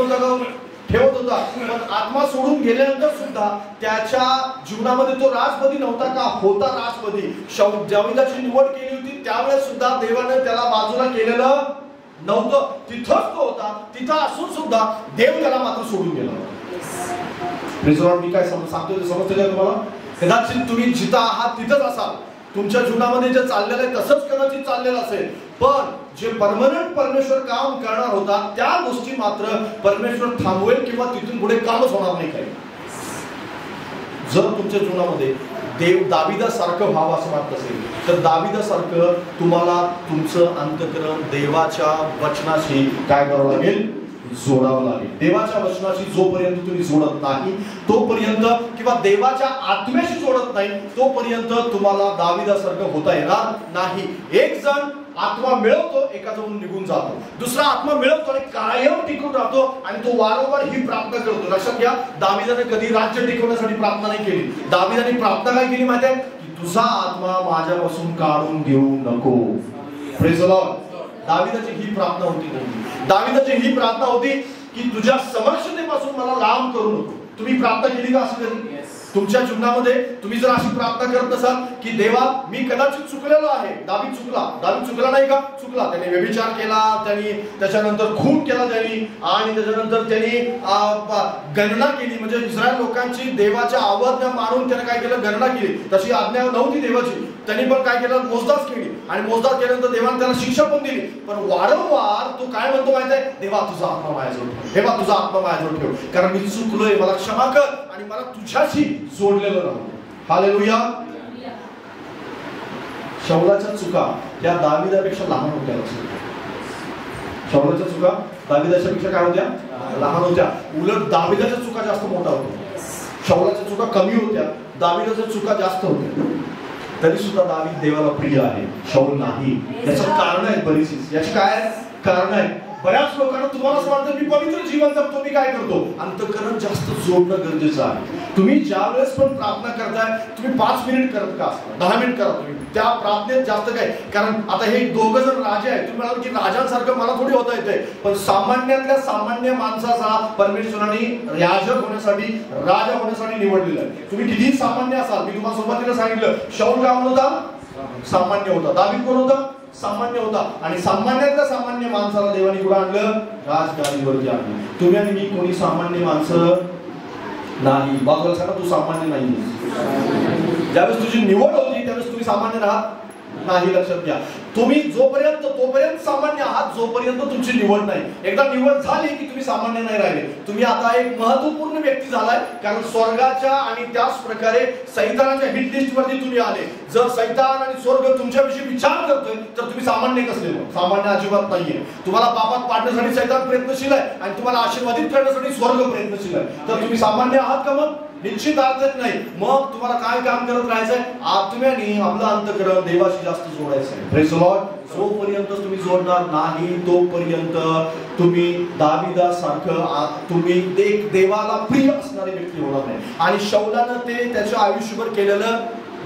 होता, पण आत्मा सोडून गेल्यानंतर सुद्धा त्याच्या जीवनामध्ये तो राजपदी नव्हता का? होता राजपदी. दावीदाची निवड केली होती त्यावेळेस सुद्धा देवाने त्याला बाजूला केलेलं नव्हतं. तिथंच तो होता. तिथं असून सुद्धा देव त्याला मात्र सोडून गेला. मी काय सांगतोय ते समजते का तुम्हाला? कदाचित तुम्ही जिथं आहात तिथंच असाल, तुमच्या जीवनामध्ये जे चाललेलं आहे तसंच कदाचित चाललेलं असेल, पण जे परमनंट परमेश्वर काम करणार होता त्या गोष्टी मात्र परमेश्वर थांबवेल किंवा तिथून पुढे कामच होणार नाही काही. जर तुमच्या जीवनामध्ये देव दाविदासारखं व्हावं असं वाटत असेल तर दाविदासारखं तुम्हाला तुमचं अंतःकरण देवाच्या वचनाशी काय करावं लागेल? जोडावं लागेल. देवाच्या वचनाशी जोपर्यंत तुम्ही जोडत नाही तोपर्यंत, किंवा देवाच्या आत्म्याशी जोडत नाही तोपर्यंत तुम्हाला दाविदासारखं होता येणार नाही. एक जण आत्मा मिळवतो, एका जण निघून जातो. दुसरा आत्मा मिळवतो आणि कायम टिकून राहतो आणि तो वारंवार ही प्रार्थना करतो. लक्षात घ्या, दाविदाने कधी राज्य टिकवण्यासाठी प्रार्थना नाही केली. दाविदाने प्रार्थना काय केली माहिती आहे? की तुझा आत्मा माझ्यापासून काढून घेऊ नको. Praise the Lord. दाविदाची ही प्रार्थना होती नाही. दाविदाची ही प्रार्थना होती की तुझ्या समक्षतेपासून मला लांब करू नको. तुम्ही प्रार्थना केली का अशी कधी तुमच्या जीवनामध्ये? तुम्ही जर अशी प्रार्थना करत असाल की देवा मी कदाचित चुकलेलो आहे. दावीद चुकला नाही का? चुकला. त्याने व्यभिचार केला, त्यांनी त्याच्यानंतर खून केला त्यांनी, आणि त्याच्यानंतर त्यांनी गणना केली, म्हणजे इस्रायल लोकांची देवाच्या आज्ञा मानून त्याने काय केलं? गणना केली. तशी आज्ञा नव्हती देवाची. त्यांनी पण काय केलं? मोजदाद केली, आणि मोजदाद केल्यानंतर देवाने त्याला शिक्षा पण दिली. पण वारंवार तो काय म्हणतो माहिती आहे? देवा तुझा आत्मा माझ्याजवळ ठेव, देवा तुझा आत्मा माझ्याजवळ ठेव, कारण मी चुकलोय, मला क्षमा कर आणि मला तुझ्याशी जोडलेलं राहू. हालेलुया. शौलाच्या चुका त्या दाविदापेक्षा लहान होत्या. शौलाच्या चुका दाविदाच्या पेक्षा काय होत्या? लहान होत्या. उलट दाविदाच्या चुका जास्त मोठ्या होत्या. शौलाच्या चुका कमी होत्या, दाविदाच्या चुका जास्त होत्या. तरी सुद्धा दावीद देवाला प्रिय आहे, शौल नाही. याचं कारण आहे बरीच. याची काय कारण आहे? बऱ्याच लोकांना तुम्हाला असं वाटतं मी पवित्र जीवन जगतो, मी काय करतो, अंतःकरण जास्त जोडणं गरजेचं आहे. तुम्ही ज्या वेळेस पण प्रार्थना करताय तुम्ही 5 मिनिट करत का असता, 10 मिनिट करा तुम्ही त्या प्रार्थनेत जास्त काय. कारण आता हे दोघं जण राजे आहेत, तुम्ही म्हणाल की राजांसारखं मला थोडी होता येते, पण सामान्यातल्या सामान्य माणसाचा परमेश्वराने याजक होण्यासाठी, राजा होण्यासाठी निवडलेला आहे. तुम्ही कितीही सामान्य असाल, मी तुम्हाला सुरुवातीला सांगितलं शाऊल काय होता, सामान्य होता. दावीद कोण होता, सामान्य होता. आणि सामान्यातल्या सामान्य माणसाला देवाने कुठं आणलं, राजगादीवरती आणलं. तुम्ही आणि मी कोणी सामान्य माणसं नाही. बाजूला सांगा तू सामान्य नाही. ज्यावेळेस तुझी निवड होती त्यावेळेस तुम्ही सामान्य राहत नाही. लक्षात घ्या, तुम्ही तोपर्यंत सामान्य आहात जोपर्यंत तुमची निवड नाही. एकदा निवड झाली की तुम्ही सामान्य नाही राहिले, तुम्ही आता एक महत्वपूर्ण व्यक्ती झालाय. कारण स्वर्गाच्या आणि त्याच प्रकारे सैतानाच्या हिट लिस्ट वरती तुम्ही आले. जर सैतान आणि स्वर्ग तुमच्याविषयी विचार करतोय तर तुम्ही सामान्य कसले, सामान्य अजिबात नाहीये. तुम्हाला पापात पाडण्यासाठी सैतान प्रयत्नशील आहे आणि तुम्हाला आशीर्वादित करण्यासाठी स्वर्ग प्रयत्नशील आहे. तर तुम्ही सामान्य आहात का, मग निश्चित अर्थच नाही. मग तुम्हाला काय काम करत राहायचंय, आत्म्याने आपलं अंतःकरण देवाशी जास्त जोडायचंय. Praise the Lord. जोपर्यंत तुम्ही जोडणार नाही तोपर्यंत तुम्ही दाविदासारखं तुम्ही देवाला प्रिय असणारी व्यक्ती होणार नाही. आणि शौलानं ते त्याच्या आयुष्यभर केलेलं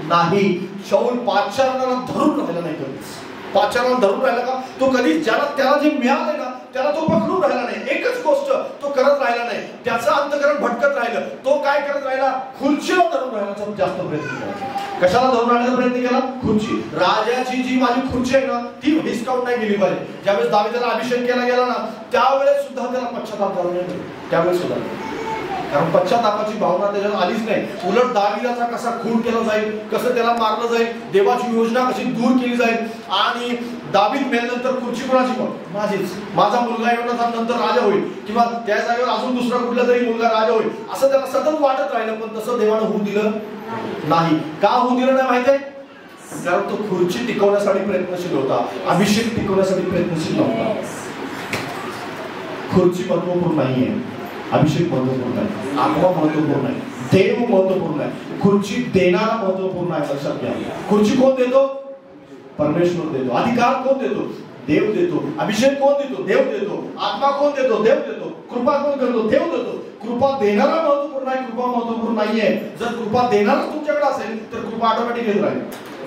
नाही. शौल पाचारणाला धरून राहिला नाही. कधीच पाचारणाला धरून राहिला का, तो कधी त्याला जे मिळाले ना त्याला तो पकडून राहिला नाही. एकच गोष्ट तो करत राहिला नाही, त्याचं अंतःकरण भटकत राहिलं. तो काय करत राहिला, खुर्चीला धरून राहण्याचा जास्त प्रयत्न केला. कशाला धरून राहण्याचा प्रयत्न केला, खुर्ची. राजाची जी माझी खुर्ची आहे ना ती हिसकावून नाही गेली पाहिजे. ज्यावेळेस दाविदाला अभिषेक केला गेला ना त्यावेळेस सुद्धा त्याला पश्चाताप झाला नाही. त्यावेळेस सुद्धा, कारण पश्चातापाची भावना त्याच्यात आलीच नाही. उलट दाविदाचा कसा खून केला जाईल, कसं त्याला मारलं जाईल, देवाची योजना कशी दूर केली जाईल. आणि दावीद मेल्यानंतर खुर्ची कोणाची, पण माझीच. माझा मुलगा येऊन नंतर राजा होईल किंवा त्या जागेवर अजून दुसरा कुठला तरी मुलगा राजा होईल असं त्याला सतत वाटत राहिलं. पण तसं देवानं होऊ दिलं नाही. का होऊ दिलं नाही माहितीये, कारण तो खुर्ची टिकवण्यासाठी प्रयत्नशील होता, अभिषेक टिकवण्यासाठी प्रयत्नशील नव्हता. खुर्ची महत्वपूर्ण नाहीये, अभिषेक महत्वपूर्ण आहे, आत्मा महत्वपूर्ण आहे, देव महत्वपूर्ण आहे, खुर्ची देणारा महत्वपूर्ण आहे. लक्षात घ्या, खुर्ची कोण देतो, परमेश्वर देतो. अधिकार कोण देतो, देव देतो. अभिषेक कोण देतो, देव देतो. आत्मा कोण देतो, देव देतो. कृपा कोण करतो, देव देतो. कृपा देणारा महत्वपूर्ण आहे, कृपा महत्वपूर्ण नाहीये. जर कृपा देणारा तुमच्याकडे असेल तर कृपा ऑटोमॅटिक येत राहील.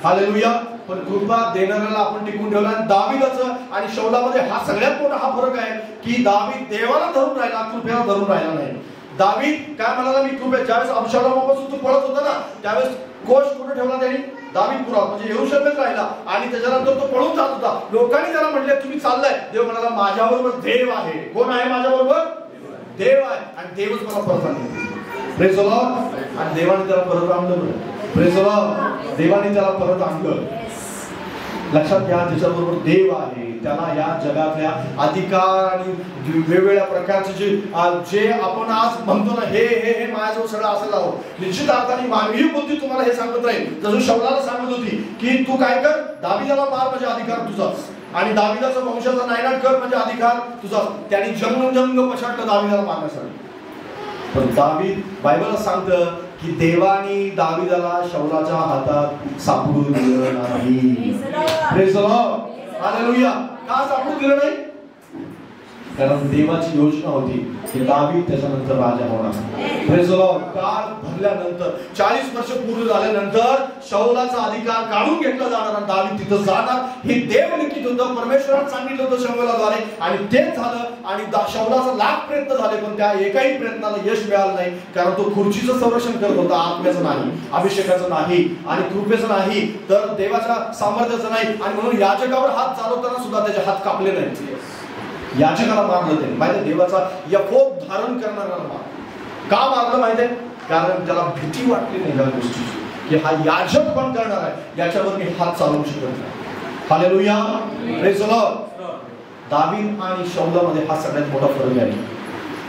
हालेलुया. पण कृपा देणाऱ्याला आपण टिकून ठेवला. दावीदाचं आणि शौलामध्ये हा सगळ्यात मोठा हा फरक आहे की दावीद देवाला धरून राहिला, कृपेला धरून राहिला नाही. दावीद काय म्हणाला, मी कृपे. ज्यावेळेस अबशालोमापासून तो पळत होता ना त्यावेळेस कोष कुठे ठेवला त्यांनी, दावीदपुरात, म्हणजे यरूशलेमात राहिला. आणि त्याच्यानंतर तो पळून जात होता. लोकांनी त्याला म्हटले तुम्ही चाललाय, देव म्हणाला माझ्याबरोबर देव आहे. कोण आहे माझ्याबरोबर, देव आहे. आणि देवच मला परत आणले. Praise the Lord. आणि देवाने त्याला परत आणलं. Praise the Lord. देवाने त्याला परत आणलं. लक्षात घ्या, त्याच्याबरोबर देव आहे. त्याला या जगातल्या अधिकार आणि वेगवेगळ्या प्रकारचे जे आपण आज म्हणतो ना हे हे हे माझ्याजवळ सगळं असेल आहो. निश्चित अर्थाने मानवीय बुद्धी तुम्हाला हे सांगत राहील. जसं शौलाला सांगत होती की तू काय कर, दाविदाला मार म्हणजे अधिकार तुझाच, आणि दाविदाचा वंशाचा नायनाट कर म्हणजे अधिकार तुझाच. त्याने जंग पछाडलं दाविदाला मारण्यासाठी. पण दावीद बायबलला सांगतं की देवाने दाविदाला शौलाच्या हातात सापडू दिलं नाही. Praise the Lord. हालेलुया. का सापडू दिलं नाही, कारण देवाची योजना होती की दावीद त्याच्यानंतर राजा होणार. Praise the Lord. काळ भरल्यानंतर 40 वर्ष पूर्ण झाल्यानंतर शौलाचा अधिकार काढून घेतला जाणार आणि दावीद तिथं जाणार. हे देव लिखित होतं, परमेश्वराने सांगितलं होतं शमूएलाद्वारे, आणि तेच झालं. आणि शौलाचा लाख प्रयत्न झाले पण त्या एकाही प्रयत्नाला यश मिळालं नाही. कारण तो खुर्चीचं संरक्षण करत होता, आत्म्याचं नाही, अभिषेकाचं नाही, आणि कृपेचं नाही, तर देवाच्या सामर्थ्याचं नाही. आणि म्हणून याजकावर हात चालवताना सुद्धा त्याचे हात कापले नाही. याचकाला मारलं ते माहिती, देवाचा यफोद धारण करणाऱ्याला मारलं. का मारलं माहितीये, कारण त्याला भीती वाटली नाही या गोष्टीची की हा याजक पण करणार आहे, याच्यावर मी हात चालवू शकत नाही. हालेलुया. Praise the Lord. दावीद आणि शौलामध्ये हा सगळ्यात मोठा फरक आहे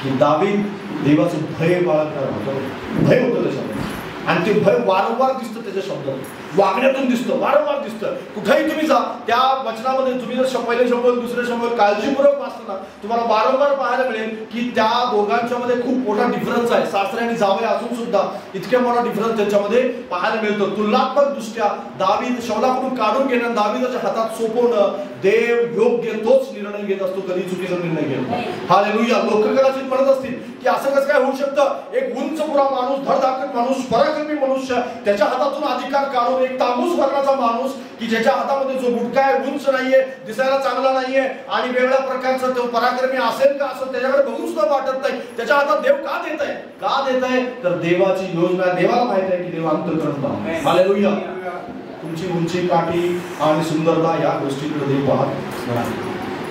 की दावीद देवाचं भय बाळगणार होतं, भय होतं त्याच्यामध्ये, आणि ते भय वारंवार दिसतं त्याच्या शब्दात. वागण्यातून दिसतं, वारंवार दिसतं. कुठेही तुम्ही जा त्या वचनामध्ये तुम्ही जर पहिले शंभर दुसरे शंभर काळजीपूर्वक वाचताना तुम्हाला वारंवार पाहायला मिळेल की त्या दोघांच्या मध्ये खूप मोठा डिफरन्स आहे. सासरे आणि जावई असून सुद्धा इतक्या मोठा डिफरन्स त्यांच्यामध्ये पाहायला मिळतो. तुलनात्मक दृष्ट्या दावीद शौलाकडून काढून घेणं, दावीदाच्या हातात सोपवणं, देव योग्य तोच निर्णय घेत असतो, कधी चुकीचा निर्णय घेत नाही. हालेलुया. लोक कदाचित म्हणत असतील की असं कसं काय होऊ शकतं, एक उंच पुरा माणूस, धडधाकट माणूस, पराक्रमी मनुष्य, त्याच्या हातातून अधिकार काढून एक तांबूस वर्णाचा माणूस की ज्याच्या हातामध्ये जो गुटका आहे, उंच नाहीये, दिसायला चांगला नाहीये आणि वेगळ्या प्रकारचा तो पराक्रमी असेल का असं त्याच्याकडे बघून सुद्धा वाटत नाही, त्याच्या हातात देव का देत आहे? का देत आहे? तर देवाची योजना, देवाला माहित आहे की देव अंतःकरण पाहतो. हालेलुया. तुमची उंची, काठी आणि सुंदरता या गोष्टीकडे देव पाहत नाही.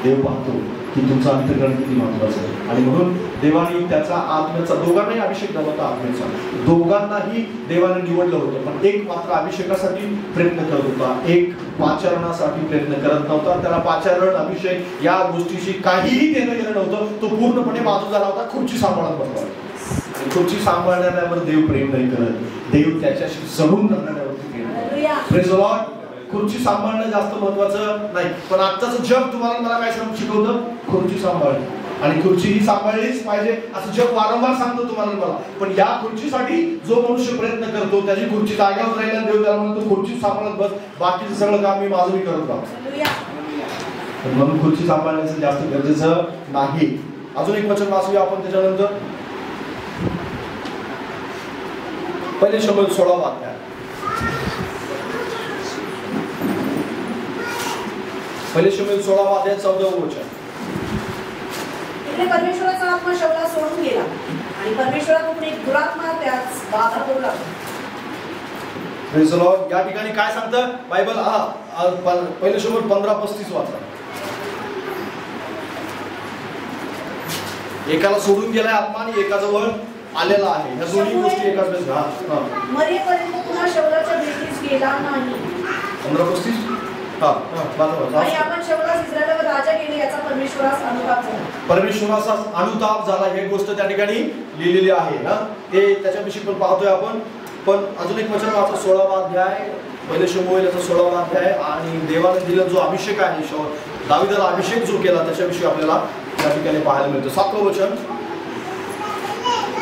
देव पाहतो की तुमचं अंतःकरण किती महत्वाचं आहे. आणि म्हणून देवाने त्याचा आत्म्याचा, दोघांनाही अभिषेक झाला होता आत्म्याचा, दोघांनाही देवाने निवडलं होतं. पण एक मात्र अभिषेकासाठी प्रयत्न करत होता, एक पाचारणासाठी प्रयत्न करत नव्हता. त्याला पाचारण, अभिषेक या गोष्टीशी काहीही देणं गेलं नव्हतं. तो पूर्णपणे बाजू झाला होता, खुर्ची सांभाळत बसला. खुर्ची सांभाळण्यावर देव प्रेम नाही करत, देव त्याच्याशी सरून करण्यावरती प्रेम करतो. Praise the Lord. खुर्ची सांभाळणं जास्त महत्वाचं नाही, पण आत्ताचं जग तुम्हाला मला काय शिकवतं? खुर्ची सांभाळणं. आणि खुर्ची ही सांभाळलीच पाहिजे असं जग वारंवार सांगतो तुम्हाला मला. पण या खुर्चीसाठी जो मनुष्य प्रयत्न करतो त्याची खुर्ची जाग्यावर राहिला, देव त्याला म्हणतो खुर्ची सांभाळत बस, बाकीचं सगळं काम मी माझं मी करत राहतो. म्हणून खुर्ची सांभाळण्याचं जास्त गरजेचं नाही. अजून एक वचन वाचूया आपण त्याच्यानंतर. पहिले शमूएल 16 अध्याय. पहिले शमूएल 16 अध्याय 14 वचन. इकडे परमेश्वराचा आत्मा शौला सोडून गेला आणि परमेश्वराकडून एक दुरात्मा त्यास बाधा करू लागला. Praise the Lord. या ठिकाणी काय सांगतं बायबल? पहिले शमूएल 15:35 वाचा. एकाला सोडून गेलाय आत्मा आणि एकाजवळ आलेला आहे. या दोन्ही गोष्टी एकाच वेळेस मरेपर्यंत पुन्हा शौलाच्या भेटीस गेला नाही. 15:35. आणि आपण शौलास इस्रायलवर राजा केले याचा परमेश्वरास अनुताप झाला. परमेश्वराचा अनुताप झाला ही गोष्ट त्या ठिकाणी लिहिलेली आहे ना, ते त्याच्याविषयी पण पाहतोय आपण. पण अजून एक वचन वाचा 16 अध्याय, पहिले शमूएल 16 अध्याय. आणि देवाने दिलेला जो अभिषेक आहे, दाविदाला अभिषेक जो केला त्याच्याविषयी आपल्याला त्या ठिकाणी पाहायला मिळतं. 7वं वचन.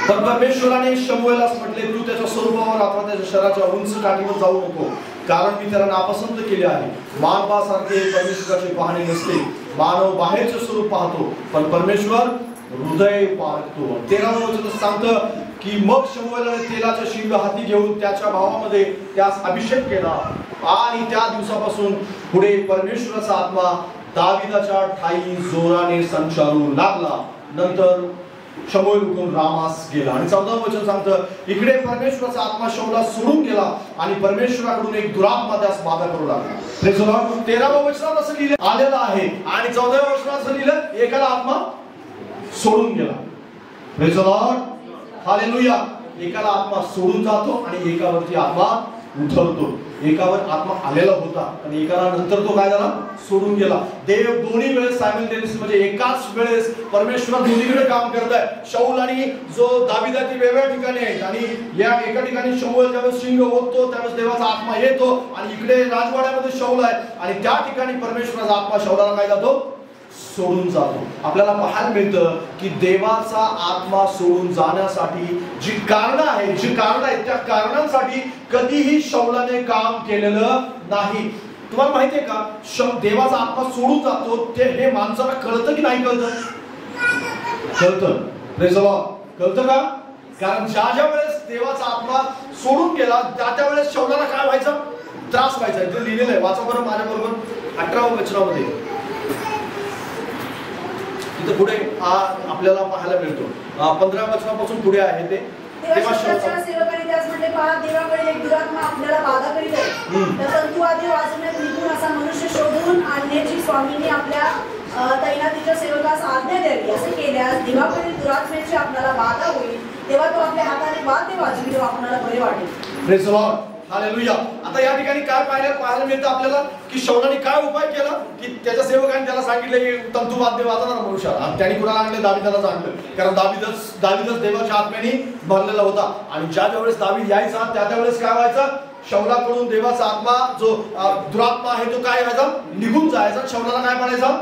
पण परमेश्वराने शमूएलास म्हटले, तू त्याच्या स्वरूपावर अथवा त्याच्या शरीराच्या उंच काठीवर जाऊ नको, कारण मी त्याला नापसंत केले आहे. मानवासारखे परमेश्वराचे पाहणे नसते. मानव बाहेरचे स्वरूप पाहतो, पण परमेश्वर हृदय पाहतो. 13वं वचन सांगतं की मग शमूएलाने तेलाच्या शिंग हाती घेऊन त्याच्या भावामध्ये त्यास अभिषेक केला आणि त्या दिवसापासून पुढे परमेश्वराचा आत्मा दाविदाच्या ठाई जोराने संचारू लागला. नंतर शमूएल उठून रामास गेला. आणि 14वं वचन सांगतं, इकडे परमेश्वराचा आत्मा शौला सोडून गेला आणि परमेश्वराकडून एक दुरात्मा त्यास बाधा करू लागला. 13व्या वचनात असं लिहिलं आलेलं आहे आणि 14व्या वचनात असं लिहिलं एकाला आत्मा सोडून गेला. Praise the Lord. हालेलुया. एकाला आत्मा सोडून जातो आणि एकावरती आत्मा उतरतो. एकावर आत्मा आलेला होता आणि एकाला नंतर तो काय झाला? सोडून गेला. देव दोन्ही वेळेस सायमल्टेनियस म्हणजे एकाच वेळेस परमेश्वर दोन्हीकडे काम करत आहे. शौल आणि जो दाविदाची वेगवेगळ्या ठिकाणी आहेत आणि या एका ठिकाणी शमूएल ज्यावेळेस शिंग ओढतो त्यावेळेस देवाचा आत्मा येतो आणि इकडे राजवाड्यामध्ये शौल आहे आणि त्या ठिकाणी परमेश्वराचा आत्मा शौलाला काय जातो? सोडून जातो. आपल्याला पाहायला मिळतं की देवाचा आत्मा सोडून जाण्यासाठी जी कारण आहेत त्या कारणांसाठी कधीही शौलाने काम केलेलं नाही. तुम्हाला माहितीये का, देवाचा आत्मा सोडून जातो ते हे माणसाला कळतं की नाही कळतं? कळतं. Praise the Lord. कळतं का? कारण ज्या वेळेस देवाचा आत्मा सोडून गेला त्या वेळेस शौलाला काय व्हायचा? त्रास व्हायचा. इथे लिहिलेलं आहे, वाचा बरं माझ्या बरोबर 18व्या वचनामध्ये. तिथे पुढे आपल्याला पाहायला मिळतो 15व्या वचनापासून पुढे आहे ते. तेव्हा सेवकाने त्यास म्हटले, पहा देवाकडे एक दुरात्मा आपल्याला बाधा करीत आहे. तर तंतू आधी वाजवण्यात निघून असा मनुष्य शोधून आणण्याची स्वामीने आपल्या तैनातीच्या सेवकास आज्ञा द्यावी. असे केल्यास देवाकडे दुरात्म्याची आपल्याला बाधा होईल, तेव्हा तो आपल्या हाताने वाद्य वाजवी तो आपल्याला बरे वाटेल. Praise the Lord. हालेलुया. आता या ठिकाणी काय पाहायला मिळतं आपल्याला की शौलाने काय उपाय केला की त्याच्या सेवकाने त्याला सांगितलं की तंतू वाद्य वाजवणार मनुष्याला. आणि त्यांनी कुणाला आणलं? दाविदाला आणलं. कारण दाविदच देवाच्या आत्म्याने भरलेला होता आणि ज्या वेळेस दावीद यायचा त्या वेळेस काय व्हायचं? शौलाकडून देवाचा आत्मा जो दुरात्मा आहे तो काय व्हायचा, निघून जायचा. शौलाला काय पडायचा,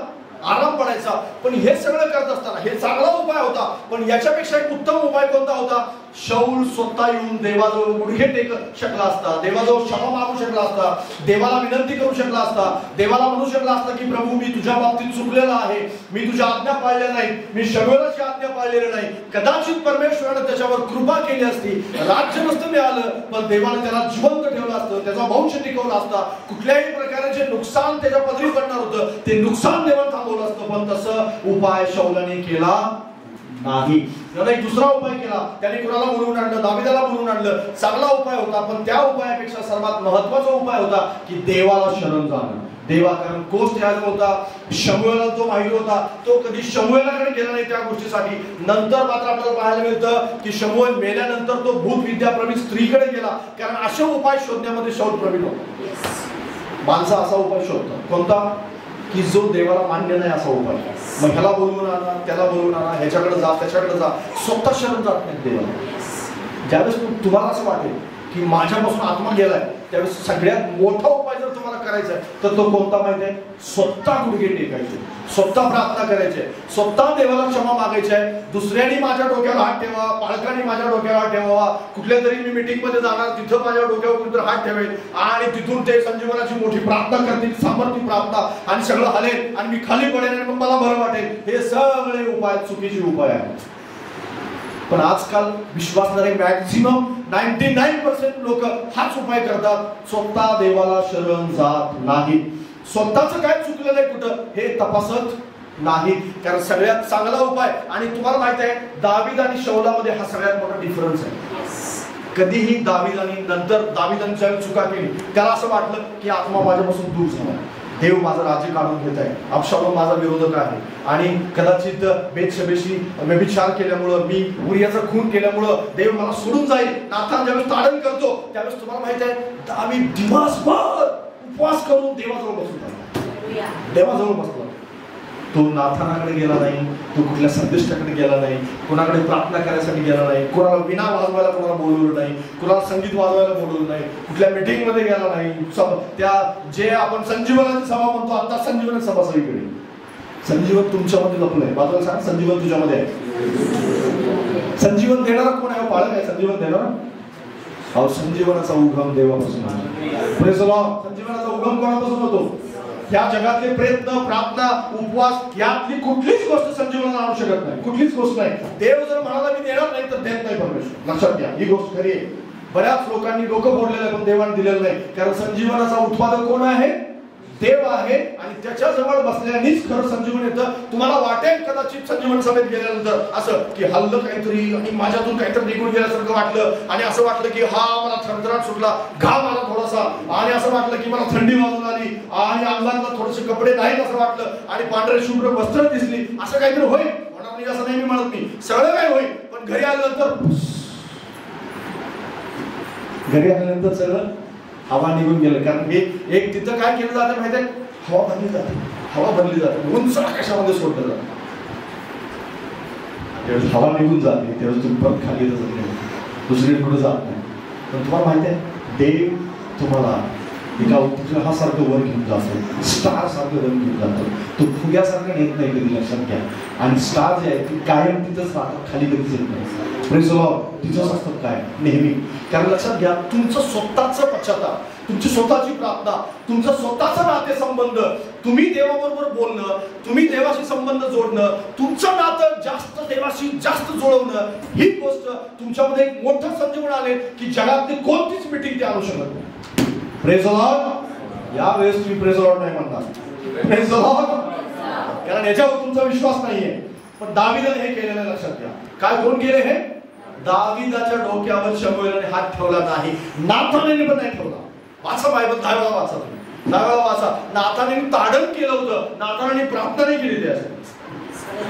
आराम पडायचा. पण हे सगळं करत असताना हे चांगला उपाय होता, पण याच्यापेक्षा एक उत्तम उपाय कोणता होता? शौल स्वतः येऊन देवाजवळ गुडघे टेक शकला असता, देवाजवळ क्षमा मागू शकला असता, देवाला विनंती करू शकला असता, देवाला म्हणू शकला असता की प्रभू मी तुझ्या बाबतीत चुकलेला आहे, मी तुझ्या आज्ञा पाळल्या नाही, मी शमूएलाची आज्ञा पाळलेली नाही. कदाचित परमेश्वराने त्याच्यावर कृपा केली असती, राज्य नसतं मिळालं, पण देवाने त्याला जिवंत ठेवलं असतं, त्याचा वंश टिकवला असता. कुठल्याही प्रकारे जे नुकसान त्याच्या पदरी पडणार होतं ते नुकसान देवाने थांबवलं असतं. पण तसं उपाय शौलाने केला नाही. त्याने एक दुसरा उपाय केला. त्याने कुणाला बोलवून आणलं, दाविदाला बोलवून आणलं. चांगला उपाय होता, पण त्या उपायापेक्षा सर्वात महत्वाचा उपाय होता की देवाला शरण जाणं. देवा, कारण कोष त्याचा होता, शमूएलला जो माहिती होता तो कधी शमूएलाकडे गेला नाही त्या गोष्टीसाठी. नंतर मात्र आपल्याला पाहायला मिळतं की शमूएल मेल्यानंतर तो भूतविद्या प्रवीण स्त्रीकडे गेला, कारण असे उपाय शोधण्यामध्ये शौल प्रवीण होता. माणसा असा उपाय शोधतो कोणता, की जो देवाला मान्य नाही असा उपाय. मग ह्याला बोलवून आणा, त्याला बोलवून आणा, ह्याच्याकडे जा, त्याच्याकडे जा, स्वतः शरण जात नाही देवाला. ज्यावेळेस तुम्हाला असं वाटेल की माझ्यापासून आत्मा गेलाय, त्यावेळेस सगळ्यात मोठा उपाय जर तुम्हाला करायचा आहे तर तो कोणता माहिती आहे? स्वतः गुडघे टेकायचे, स्वतः प्रार्थना करायचे, स्वतः देवाला क्षमा मागायची आहे. दुसऱ्यानी माझ्या डोक्यावर हात ठेवा, पालकांनी माझ्या डोक्यावर हात ठेवावा, कुठल्या तरी मी मीटिंग मध्ये जाणार तिथं माझ्या डोक्यावर कुठेतरी हात ठेवेल आणि तिथून ते संजीवनाची मोठी प्रार्थना करतील, सामर्थ्य प्रार्थना, आणि सगळं हलेल आणि मी खाली पडेल आणि मग मला बरं वाटेल. हे सगळे उपाय चुकीचे उपाय आहेत. पण आजकाल विश्वासणारे मॅक्झिमम 99% लोक हाच उपाय करतात, स्वतः देवाला शरण जात नाही. स्वतःच काय चुकलेलं आहे कुठं हे तपासत नाही. कारण सगळ्यात चांगला उपाय, आणि तुम्हाला माहित आहे दावीद आणि शौलामध्ये हा सगळ्यात मोठा डिफरन्स आहे. कधीही दावीदाने ज्यावेळी चुका केली त्याला असं वाटलं की आत्मा माझ्यापासून दूर झाला, देव माझं राज्य काढून घेत आहे, अबशालोम माझा विरोधक आहे, आणि कदाचित बेतशेबेशी व्यभिचार केल्यामुळं, मी उरियाचा खून केल्यामुळं देव मला सोडून जाईल. नाथान ज्यावेळेस ताडण करतो त्यावेळेस तुम्हाला माहित आहे दावीद दिवसभर उपवास करून देवाजवळ बसला. देवाजवळ बसला. तो नाथानाकडे गेला नाही, तो कुठल्या संदेष्टाकडे गेला नाही, कोणाकडे प्रार्थना करण्यासाठी गेला नाही, कोणाला विणा वाजवायला कोणाला बोलवलं नाही, कोणाला संगीत वाजवायला बोलवलं नाही, कुठल्या मीटिंग मध्ये गेला नाही. त्या जे आपण संजीवनाची सभा म्हणतो, आता संजीवन सभा सगळीकडे. संजीवन तुमच्यामध्ये लपलंय. बाजूला सांग, संजीवन तुझ्यामध्ये आहे. संजीवन देणारा कोण आहे? पाळक आहे संजीवन देणारा. अहो, संजीवनाचा उगम देवापासून आहे. Praise the Lord. संजीवनाचा उगम कोणापासून होतो? या जगातले प्रयत्न, प्रार्थना, उपवास यातली कुठलीच गोष्ट संजीवनाला आणू शकत नाही. कुठलीच गोष्ट नाही. देव जर म्हणाला मी देणार नाही तर देत नाही परमेश्वर. लक्षात घ्या, ही गोष्ट खरी आहे. बऱ्याच लोकांनी डोकं फोडलेलं आहे पण देवाने दिलेलं नाही. कारण संजीवनाचा उत्पादक कोण आहे? देव आहे. आणि त्याच्या जवळ बसल्यानेच खरं संजीवन येतं. तुम्हाला वाटेल कदाचित संजीवन सभेत गेल्यानंतर असं की हल्लं काहीतरी आणि माझ्यातून काहीतरी निघून गेल्यासारखं वाटलं, आणि असं वाटलं की हा मला थरथराट सुटला, घाम आला थोडासा, आणि असं वाटलं की मला थंडी वाजून आली, आणि अंगाला थोडेसे कपडे नाहीत असं वाटलं, आणि पांढरे शुभ्र वस्त्र दिसली. असं काहीतरी होईल, होणार नाही असं नाही मी म्हणत नाही, सगळं काही होईल. पण घरी आल्यानंतर सगळं हवा निघून गेलं. कारण हे एक तिथं काय केलं जातं माहिती आहे? हवा बनली जाते, हवा बनली जाते, उंच आकाशामध्ये सोडलं जातं. त्यावेळेस हवा निघून जाते, त्यावेळेस तुम्ही परत खाली येत नाही, दुसरीकडे कुठे जात नाही. पण तुम्हाला माहिती आहे देव तुम्हाला एका उपग्रहासारखं वर घेऊन जातो, स्टार सारखं वर घेऊन जातो. तो फुग्यासारखं येत नाही कधी, लक्षात घ्या. आणि स्टार जे आहे ती कायम तिथंच राहतात, खाली कधीच येत नाही. Praise the Lord. तिथंच असतात काय नेहमी. कारण लक्षात घ्या, तुमचं स्वतःचं पश्चाताप, तुमची स्वतःची प्रार्थना, तुमचं स्वतःचं नातेसंबंध, तुम्ही देवाबरोबर बोलणं, तुम्ही देवाशी संबंध जोडणं, तुमचं नातं जास्त देवाशी जास्त जोडवणं, ही गोष्ट तुमच्यामध्ये एक मोठं संजीवन आले की जगातली कोणतीच मीटिंग ते आणू शकत नाही. Praise the Lord. यावेळेस तुम्ही प्रेज द लॉर्ड नाही म्हणणार, प्रेज द लॉर्ड, कारण याच्यावर तुमचा विश्वास नाहीये. पण दावीदाने हे केलेलं लक्षात घ्या. काय कोण केले हे? दावीदाच्या डोक्यावर शमूएलाने हात ठेवला नाही, नाथानाने पण नाही ठेवला. वाचा बायबल, 10 वेळा वाचा तुम्ही, 10 वेळा वाचा. नाथानाने ताडण केलं होतं, नाथानाने प्रार्थना नाही केली.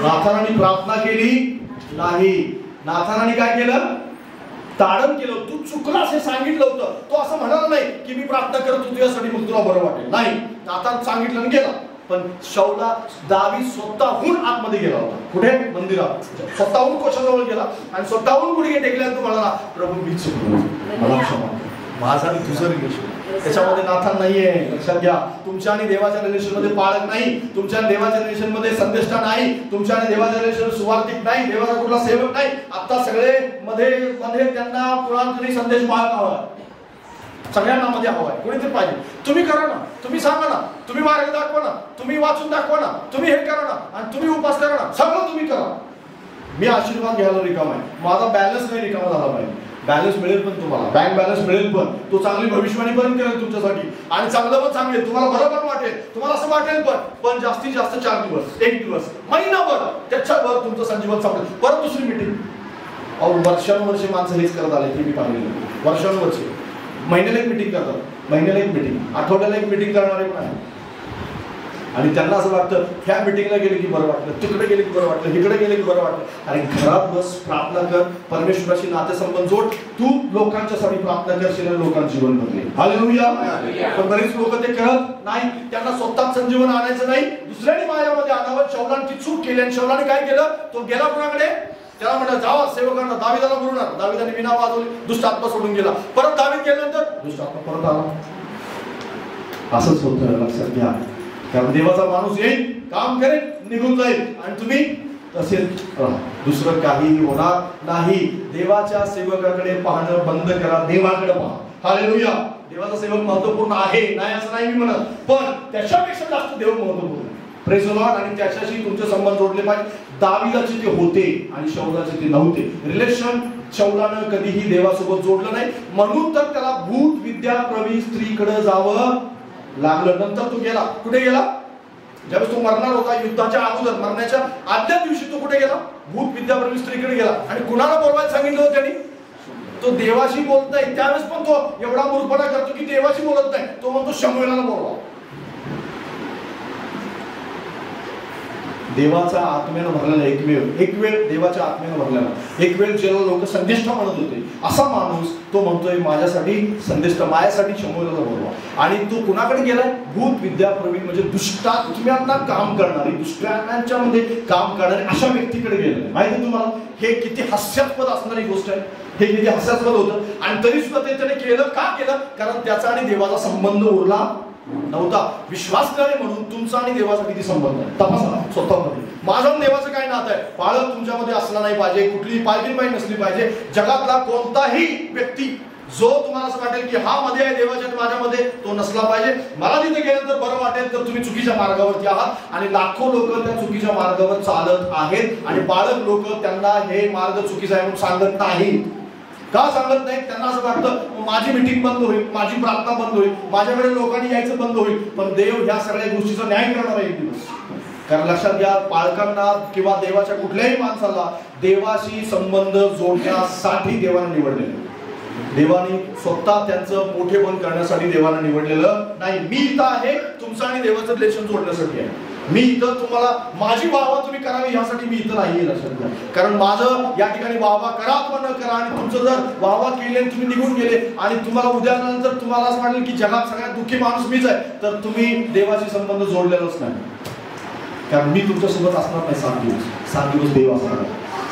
नाथानाने प्रार्थना केली नाही. नाथानाने काय केलं? ताडण केलं. तू चुकलास हे सांगितलं होतं. तो असं म्हणाला नाही की मी प्रार्थना करतो तुझ्यासाठी मग तुला बरं वाटेल. नाही, नाथान सांगितलं आणि गेला. पण शौला, दावीद स्वतःहून आतमध्ये गेला होता. कुठे? मंदिरात. स्वतःहून कोशाजवळ गेला आणि स्वतःहून गुडघे टेकल्यानंतर म्हणाला, प्रभू मी चुकलो, मला क्षमा. माझं आणि तुझं रिलेशन. त्याच्यामध्ये नाथान नाहीये, लक्षात घ्या. तुमच्या आणि देवाच्या रिलेशन मध्ये पाळक नाही, तुमच्या देवाच्या रिलेशन मध्ये संदेष्टा नाही, तुमच्या आणि देवाच्या रिलेशन सुवार्थिक नाही, देवाचा कुठला सेवक नाही. आता सगळे मध्ये मध्ये त्यांना पुरातनी संदेश पाळक हवा, सगळ्यांना मध्ये हवाय. कोणीतरी पाहिजे. तुम्ही करा ना, तुम्ही सांगा ना, तुम्ही मार्ग दाखवा ना, तुम्ही वाचून दाखवा ना, तुम्ही हे करा ना, आणि तुम्ही उपास करा ना, सगळं तुम्ही करा. मी आशीर्वाद घ्यायला रिकाम आहे, माझा बॅलन्स नाही रिकामा झाला पाहिजे. बॅलन्स मिळेल पण तुम्हाला, बँक बॅलन्स मिळेल पण, तो चांगली भविष्यवाणी पण करेल तुमच्यासाठी, आणि चांगलं पण सांगेल, तुम्हाला बरं पण वाटेल, तुम्हाला असं वाटेल पण जास्तीत जास्त 4 दिवस, 1 दिवस, महिनाभर, त्याच्यावर तुमचं संजीवन संपलं. परत दुसरी मिटिंग. अहो वर्षानुवर्षे माणसं हेच करत आले, ते मी पाहिलेलं. वर्षानुवर्षे महिन्याला एक मिटिंग करतात, महिन्याला एक मिटिंग, आठवड्याला एक मिटिंग करणारे पण आहे. आणि त्यांना असं वाटतं ह्या मिटिंगला गेले की बरं वाटलं, तिकडे गेले की बरं वाटलं, इकडे गेले की बरं वाटलं. आणि घरात बस, प्रार्थना कर, परमेश्वराशी नातेसंबंध जोड, तू लोकांच्यासाठी प्रार्थना करशील आणि लोकांचं जीवन बदलेल. हालेलुया. पण बरेच लोक ते करत नाही, त्यांना स्वतः संजीवन आणायचं नाही, दुसऱ्याने माझ्यामध्ये आणावं. शौलाने ती चूक केली, आणि शौलाने काय केलं, तो गेला कोणाकडे, त्याला म्हणलं जावा सेवकांना, दाविदाला बोलवणार. दाविदाने विना वाजवली, दुष्ट आत्मा सोडून गेला. परत दावीद गेल्यानंतर दुष्ट आत्मा परत आला. असंच होतं, लक्षात घ्या. कारण देवाचा माणूस येईल, काम करेल, निघून जाईल, आणि तुम्ही तसेच दुसरं काहीही होणार नाही. देवाच्या सेवकाकडे पाहणं बंद करा, देवाकडे पहा. हालेलुया. देवाचा सेवक महत्वपूर्ण आहे, नाही असं नाही मी म्हणत, पण त्याच्यापेक्षा जास्त देव महत्वपूर्ण. Praise the Lord. आणि त्याच्याशी तुमचे संबंध जोडले पाहिजे. दाविदाचे ते होते आणि शौलाचे ते नव्हते. रिलेशन शौलानं कधीही देवासोबत जोडलं नाही, म्हणून तर त्याला भूत विद्या प्रवीण स्त्रीकडे जावं लागलं. नंतर तो गेला, कुठे गेला, ज्यावेळेस तो मरणार होता, युद्धाच्या अगोदर, मरण्याच्या आदल्या दिवशी तो कुठे गेला, भूत विद्या प्रवीण स्त्रीकडे गेला. आणि कुणाला बोलवायला सांगितलं होतं त्यांनी, तो देवाशी बोलत नाही. त्यावेळेस पण तो एवढा मूर्खपणा करतो की देवाशी बोलत नाही, तो म्हणतो शमूएलाला बोलवा. देवाचा आत्म्यानं भरलेला एक वेळ देवाच्या आत्म्यानं भरलेला, एक वेळ ज्याला लोक संदेष्टा म्हणत होते, असा माणूस तो म्हणतोय माझ्यासाठी संदेष्टा, माझ्यासाठी शमूएलाला बोलवा. आणि तो कुणाकडे गेलाय, भूत विद्या प्रवीण म्हणजे दुष्टात्म्यांना काम करणारी, दुष्टात्म्यांच्या मध्ये काम करणारी अशा व्यक्तीकडे गेलेला. माहिती तुम्हाला हे किती हास्यास्पद असणारी गोष्ट आहे, हे किती हास्यास्पद होतं. आणि तरी सुद्धा ते त्याने केलं. का केलं, कारण त्याचा आणि देवाचा संबंध उरला नव्हता. विश्वास करे म्हणून तुमचा आणि देवाचा किती संबंध आहे तपासा स्वतःमध्ये. माझं देवाचं काय नातं आहे, पाळत तुमच्यामध्ये असला नाही पाहिजे, कुठली पायगीनबाई नसली पाहिजे. जगातला कोणताही व्यक्ती जो तुम्हाला असं वाटेल की हा मध्ये आहे देवाच्या माझ्यामध्ये, तो नसला पाहिजे. मला तिथे गेल्यानंतर बरं वाटेल तर तुम्ही चुकीच्या मार्गावरती आहात. आणि लाखो लोक त्या चुकीच्या मार्गावर चालत आहेत, आणि पाळक लोक त्यांना हे मार्ग चुकीचा आहे म्हणून सांगत नाहीत. का सांगत नाही, त्यांना असं वाटतं माझी मिटिंग बंद होईल, माझी प्रार्थना बंद होईल, माझ्याकडे लोकांनी यायचं बंद होईल. पण देव ह्या सगळ्या गोष्टीचा न्याय करणार आहे एक दिवस. कारण लक्षात घ्या, पालकांना किंवा देवाच्या कुठल्याही माणसाला देवाशी संबंध जोडण्यासाठी देवाने निवडलेलं. देवाने स्वतः त्यांचं मोठेपण करण्यासाठी देवाने निवडलेलं नाही. मी इथं आहे तुमचं आणि देवाचं रिलेशन जोडण्यासाठी आहे. मी इथं तुम्हाला माझी वाहवा तुम्ही करावी यासाठी मी इथं नाहीये, लक्षात घ्या. कारण माझं या ठिकाणी वाहवा करा अथवा न करा, आणि तुमचं जर वाहवा केले तुम्ही निघून गेले आणि तुम्हाला उद्यानंतर तुम्हाला असं वाटेल की जगात सगळ्यात दुःखी माणूस मीच आहे, तर तुम्ही देवाशी संबंध जोडलेलाच नाही. कारण मी तुमच्यासोबत असणार नाही 7 दिवस. 7 दिवस देव असणार,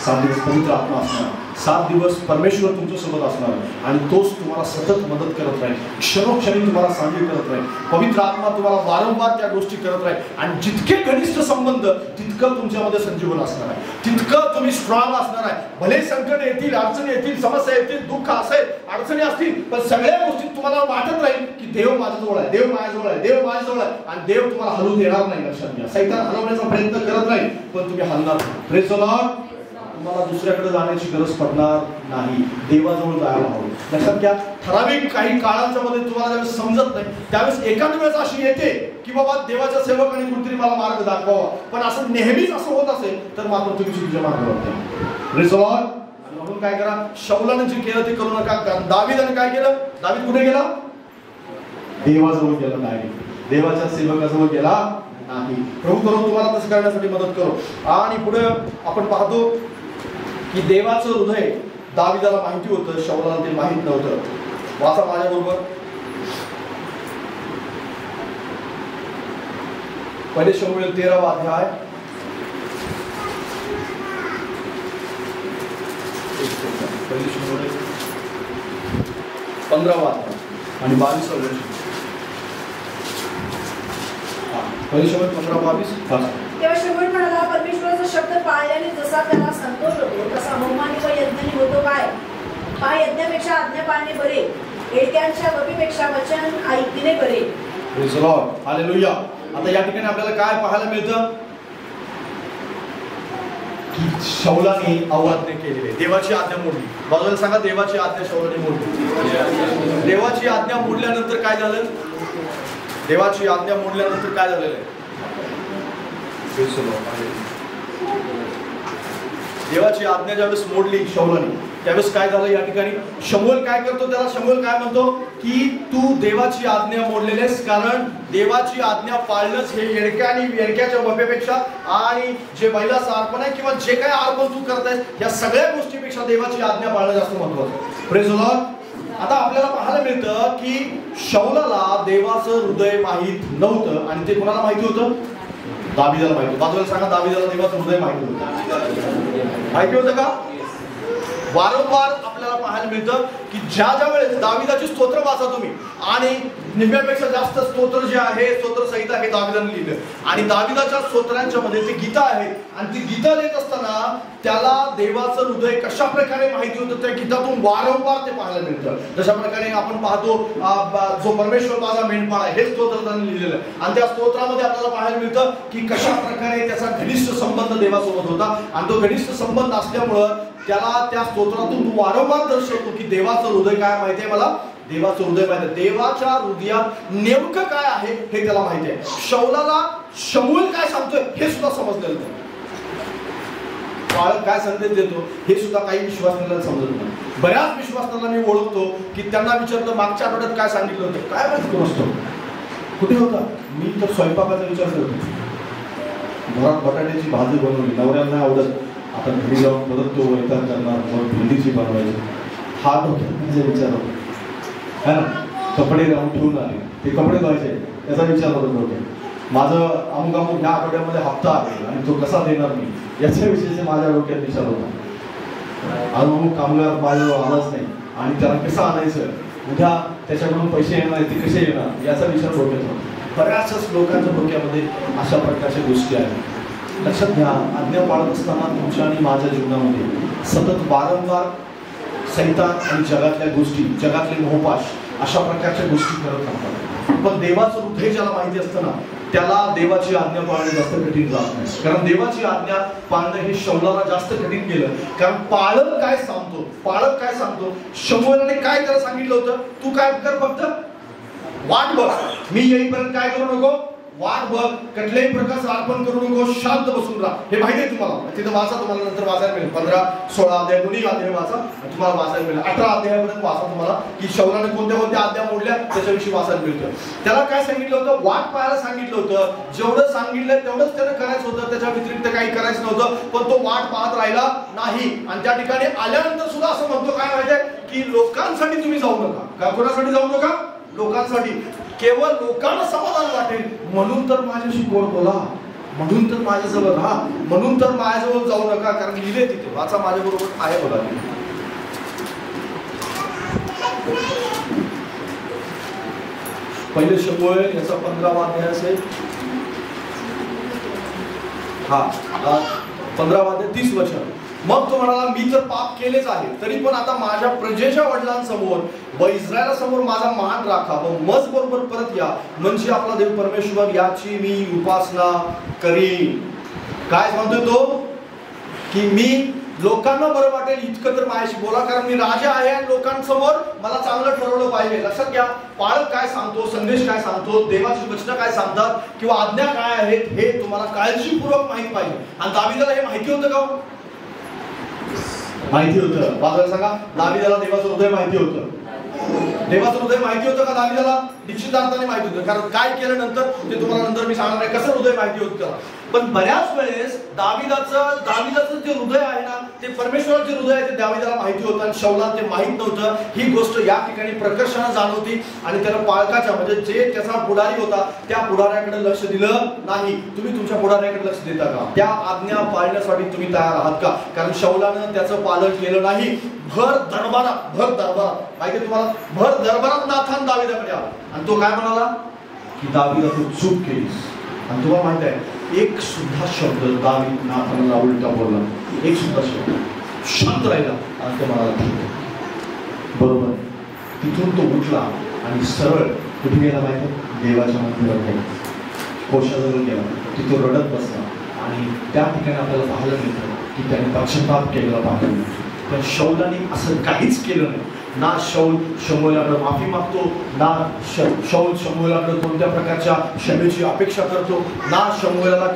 7 दिवस पवित्र आत्मा असणार, 7 दिवस परमेश्वर तुमच्यासोबत असणार, आणि तोच तुम्हाला सतत मदत करत राहील, क्षणोक्षणी तुम्हाला सांगली करत राहील. पवित्र आत्मा तुम्हाला वारंवार त्या गोष्टी करत राहील. आणि जितके घनिष्ठ संबंध तितकं तुमच्यामध्ये संजीवन असणार आहे, तितकं तुम्ही स्ट्रॉंग असणार आहे. भले संकट येतील, अडचणी येतील, समस्या येतील, दुःख असेल, अडचणी असतील, पण सगळ्या गोष्टीत तुम्हाला वाटत राहील की देव माझ्याजवळ आहे, देव माझ्याजवळ आहे, देव माझ्याजवळ आहे. आणि देव तुम्हाला हलवून देणार नाही. लक्षात घ्या, सैतान हलवण्याचा प्रयत्न करत राहील, पण तुम्ही हलणार नाही. Praise the Lord. तुम्हाला दुसऱ्याकडे जाण्याची गरज पडणार नाही, देवाजवळ जायला हवं. लक्षात घ्या, ठराविक काही काळांच्या मध्ये तुम्हाला ज्यावेळेस समजत नाही त्यावेळेस एखाद वेळेस अशी येते की बाबा देवाच्या सेवकाने कुठेतरी मला मार्ग दाखवावा. पण असं नेहमीच असं होत असेल तर मात्र तुम्ही चुकीच्या मार्गावर. Praise the Lord. म्हणून काय करा, शौलाने जे केलं ते करू नका. दावीदाने काय केलं, दावीद कुठे गेला, देवाजवळ गेला नाही, देवाच्या सेवकाजवळ गेला नाही. प्रभू करून तुम्हाला तसं करण्यासाठी मदत करो. आणि पुढे आपण पाहतो की देवाचं हृदय दाविदाला माहिती होतं, शौलाला ते माहित नव्हतं. वाचा माझ्याबरोबर पहिले शमूएल 13वा अध्याय, पहिले शमूएल 15वा अध्याय. आणि 22 पहिली शमूएल 15:22 वाचा. तेव्हा शमूएल म्हणाला, परमेश्वराचा शब्द पाळल्याने जसा त्याला संतोष होतो तसा होमाने व यज्ञाने होतो काय? पहा, यज्ञापेक्षा आज्ञा पाळणे बरे, एडक्यांच्या वपीपेक्षा वचन ऐकणे बरे. Praise the Lord, hallelujah. आता या ठिकाणी आपल्याला काय पाहायला मिळतं की शौलाने अवज्ञा केलेली, देवाची आज्ञा मोडली. बाजूला सांगा, देवाची आज्ञा शौलाने मोडली. देवाची आज्ञा मोडल्यानंतर काय झालं? देवाची आज्ञा मोडल्यानंतर काय झालेलं आहे? देवाची आज्ञा ज्यावेळेस मोडली शौलाने, त्यावेळेस काय झालं या ठिकाणी? शमूएल काय करतो? त्याला शमूएल काय म्हणतो की तू देवाची आज्ञा मोडलेलेस, कारण देवाची आज्ञा पाळणंच हे येडक्या आणि येडक्याच्या वपेपेक्षा आणि जे बैलाचं अर्पण आहे किंवा जे काय अर्पण तू करतायस या सगळ्या गोष्टीपेक्षा देवाची आज्ञा पाळणं जास्त महत्त्वाचं. Praise the Lord. आता आपल्याला पाहायला मिळतं की शौलाला देवाचं हृदय माहीत नव्हतं आणि ते कोणाला माहिती होतं? दाविदाला माहिती. बाजूला सांगा, दाविदाला देवाचं हृदय माहिती होतं. माहिती होतं का? वारंवार आपल्याला पाहायला मिळतं की ज्या वेळेस दाविदाची स्तोत्र वाचा तुम्ही, आणि निम्म्यापेक्षा जास्त स्तोत्र जे आहे, स्तोत्र संहिता हे दाविदाने लिहिलं आणि दाविदाच्या स्तोत्रांच्या मध्ये ते गीता आहे आणि ती गीता लिहित असताना त्याला देवाचं हृदय कशा प्रकारे माहिती होतं त्या गीतातून वारंवार ते पाहायला मिळतं. जशा प्रकारे आपण पाहतो जो परमेश्वर माझा मेंढपाळ आहे हे स्तोत्र त्याने लिहिलेलं आहे आणि त्या स्तोत्रामध्ये आपल्याला पाहायला मिळतं की कशा प्रकारे त्याचा घनिष्ठ संबंध देवासोबत होता आणि तो घनिष्ठ संबंध असल्यामुळं त्याला त्या स्तोत्रातून वारंवार दर्शवतो की देवाचं हृदय काय माहिती आहे मला, देवाचं हृदय माहिती आहे, देवाच्या हृदयात नेमकं काय आहे हे त्याला माहिती आहे. शौलाला शमूएल काय सांगतोय हे सुद्धा समजलेलं नाही. बाळक काय संदेश देतो हे सुद्धा काही विश्वासनाला समजत नाही. बऱ्याच विश्वासनाला मी ओळखतो की त्यांना विचारलं मागच्या आठवड्यात काय सांगितलं होतं, काय माहिती कोण असतो, कुठे होता? मी तर स्वयंपाकाचा विचार करतो. घरात बटाट्याची भाजी बनवली, नवऱ्यांना आवडत, आता घरी जाऊन परत तो वैताग करणार, मग भेंडीची बनवायची, हा डोक्यात विचार होतो है ना. कपडे राहून ठेवून आले, ते कपडे धुवायचे त्याचा विचार होतो डोक्यात. माझं अमुक अमुक ह्या आठवड्यामध्ये हप्ता आहे आणि तो कसा देणार मी याच्याविषयीचे माझ्या डोक्यात विचार होता. आज अमुक कामगार माझ्याजवळ आलाच नाही आणि त्याला कसं आणायचं, उद्या त्याच्याकडून पैसे येणार ते कसे येणार याचा विचार डोक्यात होता. बऱ्याचशाच लोकांच्या डोक्यामध्ये अशा प्रकारच्या गोष्टी आहेत. लक्षात घ्या, आज्ञा पाळत असताना तुमच्या आणि माझ्या जीवनामध्ये सतत वारंवार सैतान आणि जगातल्या गोष्टी, जगातले मोहपाश अशा प्रकारच्या गोष्टी करत राहतात. पण देवाचं हृदय ज्याला माहिती असतं ना त्याला देवाची आज्ञा पाळणं जास्त कठीण जात नाही. कारण देवाची आज्ञा पाळणं हे शौलाला जास्त कठीण गेलं. कारण पाळक काय सांगतो, शमूएलने काय त्याला सांगितलं होतं, तू काय कर, फक्त वाट बघ, मी येईपर्यंत काय करू नको, वाट बघ, कुठल्याही प्रकारचं अर्पण करू नको, शांत बसून राहा. हे माहिती आहे तुम्हाला, तिथं वाचा, तुम्हाला नंतर वाचायला मिळेल. 15-16 अध्याय दोन्ही अध्याय वाचा, तुम्हाला वाचायला मिळेल. 18 अध्यायापर्यंत वाचा तुम्हाला की शौलाने कोणत्या कोणत्या आज्ञा मोडल्या त्याच्याविषयी वाचायला मिळतं. त्याला काय सांगितलं होतं, वाट पाहायला सांगितलं होतं. जेवढं सांगितलं तेवढंच त्यानं करायचं होतं, त्याच्या व्यतिरिक्त काही करायचं नव्हतं. पण तो वाट पाहत राहिला नाही आणि त्या ठिकाणी आल्यानंतर सुद्धा असं म्हणतो, काय माहितीये की लोकांसाठी तुम्ही जाऊ नका. का कोणासाठी जाऊ नका? लोकांसाठी. केवळ लोकांना समाधान वाटेल म्हणून तर माझ्याशी गोड बोला, म्हणून तर माझ्याजवळ राहा, म्हणून तर माझ्याजवळ जाऊ नका. कारण लिहिले तिथे, वाचा, माझ्या बरोबर आहे बघा. पहिले शमूएल याचा 15वा अध्याय असेल, हा 15वा अध्याय 30 वचन. मग तो म्हणाला, मी तर पाप केलेच आहे, तरी पण आता माझ्या प्रजेच्या वडिलांसमोर व इस्रायलासमोर माझा मान राखा व मज बरोबर परत या, म्हणजे आपला देव परमेश्वर याची मी उपासना करीन. काय म्हणतोय तो की मी लोकांना बरं वाटेल इतकं तर माझ्याशी बोला, कारण मी राजा आहे आणि लोकांसमोर मला चांगलं ठरवलं पाहिजे. लक्षात घ्या, पाळक काय सांगतो, संदेश काय सांगतो, देवाची वचनं काय सांगतात किंवा आज्ञा काय आहेत हे तुम्हाला काळजीपूर्वक माहित पाहिजे. आणि दाविदाला हे माहिती होतं का? माहिती होतं. बाजूला सांगा, दाविदाला देवाचं हृदय माहिती होतं. देवाचं हृदय माहिती होतं का दाविदाला? निश्चित अर्थाने माहिती होतं. कारण काय केलं नंतर ते तुम्हाला नंतर मी सांगणार आहे, कसं हृदय माहिती होतं त्याला. पण बऱ्याच वेळेस दाविदाचं जे हृदय आहे ना ते परमेश्वराचे हृदय आहे ते दाविदाला माहिती होतं आणि शौला ते माहित नव्हतं. ही गोष्ट या ठिकाणी प्रकर्षाने जाणवती आणि त्याला पालकाच्या म्हणजे जे त्याचा पुढारी होता त्या पुढाऱ्याकडे लक्ष दिलं नाही. तुम्ही तुमच्या पुढाऱ्याकडे लक्ष देता का? त्या आज्ञा पाळण्यासाठी तुम्ही तयार आहात का? कारण शौलानं त्याचं पालन केलं नाही. भर दरबारात माहिती तुम्हाला, भर दरबारात नाथान दाविदाकडे आला आणि तो काय म्हणाला की दाविदा तू चूक केलीस. आणि तुम्हाला माहित आहे एक सुद्धा शब्द दावीद नाथानला उलटा बोलला, एक सुद्धा शब्द, शांत राहिला आणि तो म्हणाला बरोबर. तिथून तो उठला आणि सरळ कुठे गेला माहिती, देवाच्या मंदिरात गेला, कोशाजवळ गेला, तिथं रडत बसला आणि त्या ठिकाणी आपल्याला पाहायला मिळतं की त्याने पश्चाताप केलेला पाहायला मिळतो. पण शौलाने असं काहीच केलं नाही. ना शौल शमूएलाकडे माफी मागतो, ना शौल शमूएलाकडे कोणत्या प्रकारच्या क्षमेची अपेक्षा करतो, ना शमूएलाला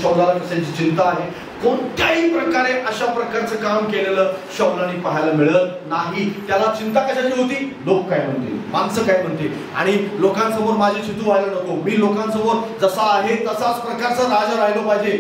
शौलाला कशाची चिंता आहे. कोणत्याही प्रकारे अशा प्रकारचं काम केलेलं शौलाने पाहायला मिळत नाही. त्याला चिंता कशाची होती, लोक काय म्हणतील, माणसं काय म्हणतील, आणि लोकांसमोर माझी चितू व्हायला नको, मी लोकांसमोर जसा आहे तसाच प्रकारचा राजा राहिलो पाहिजे.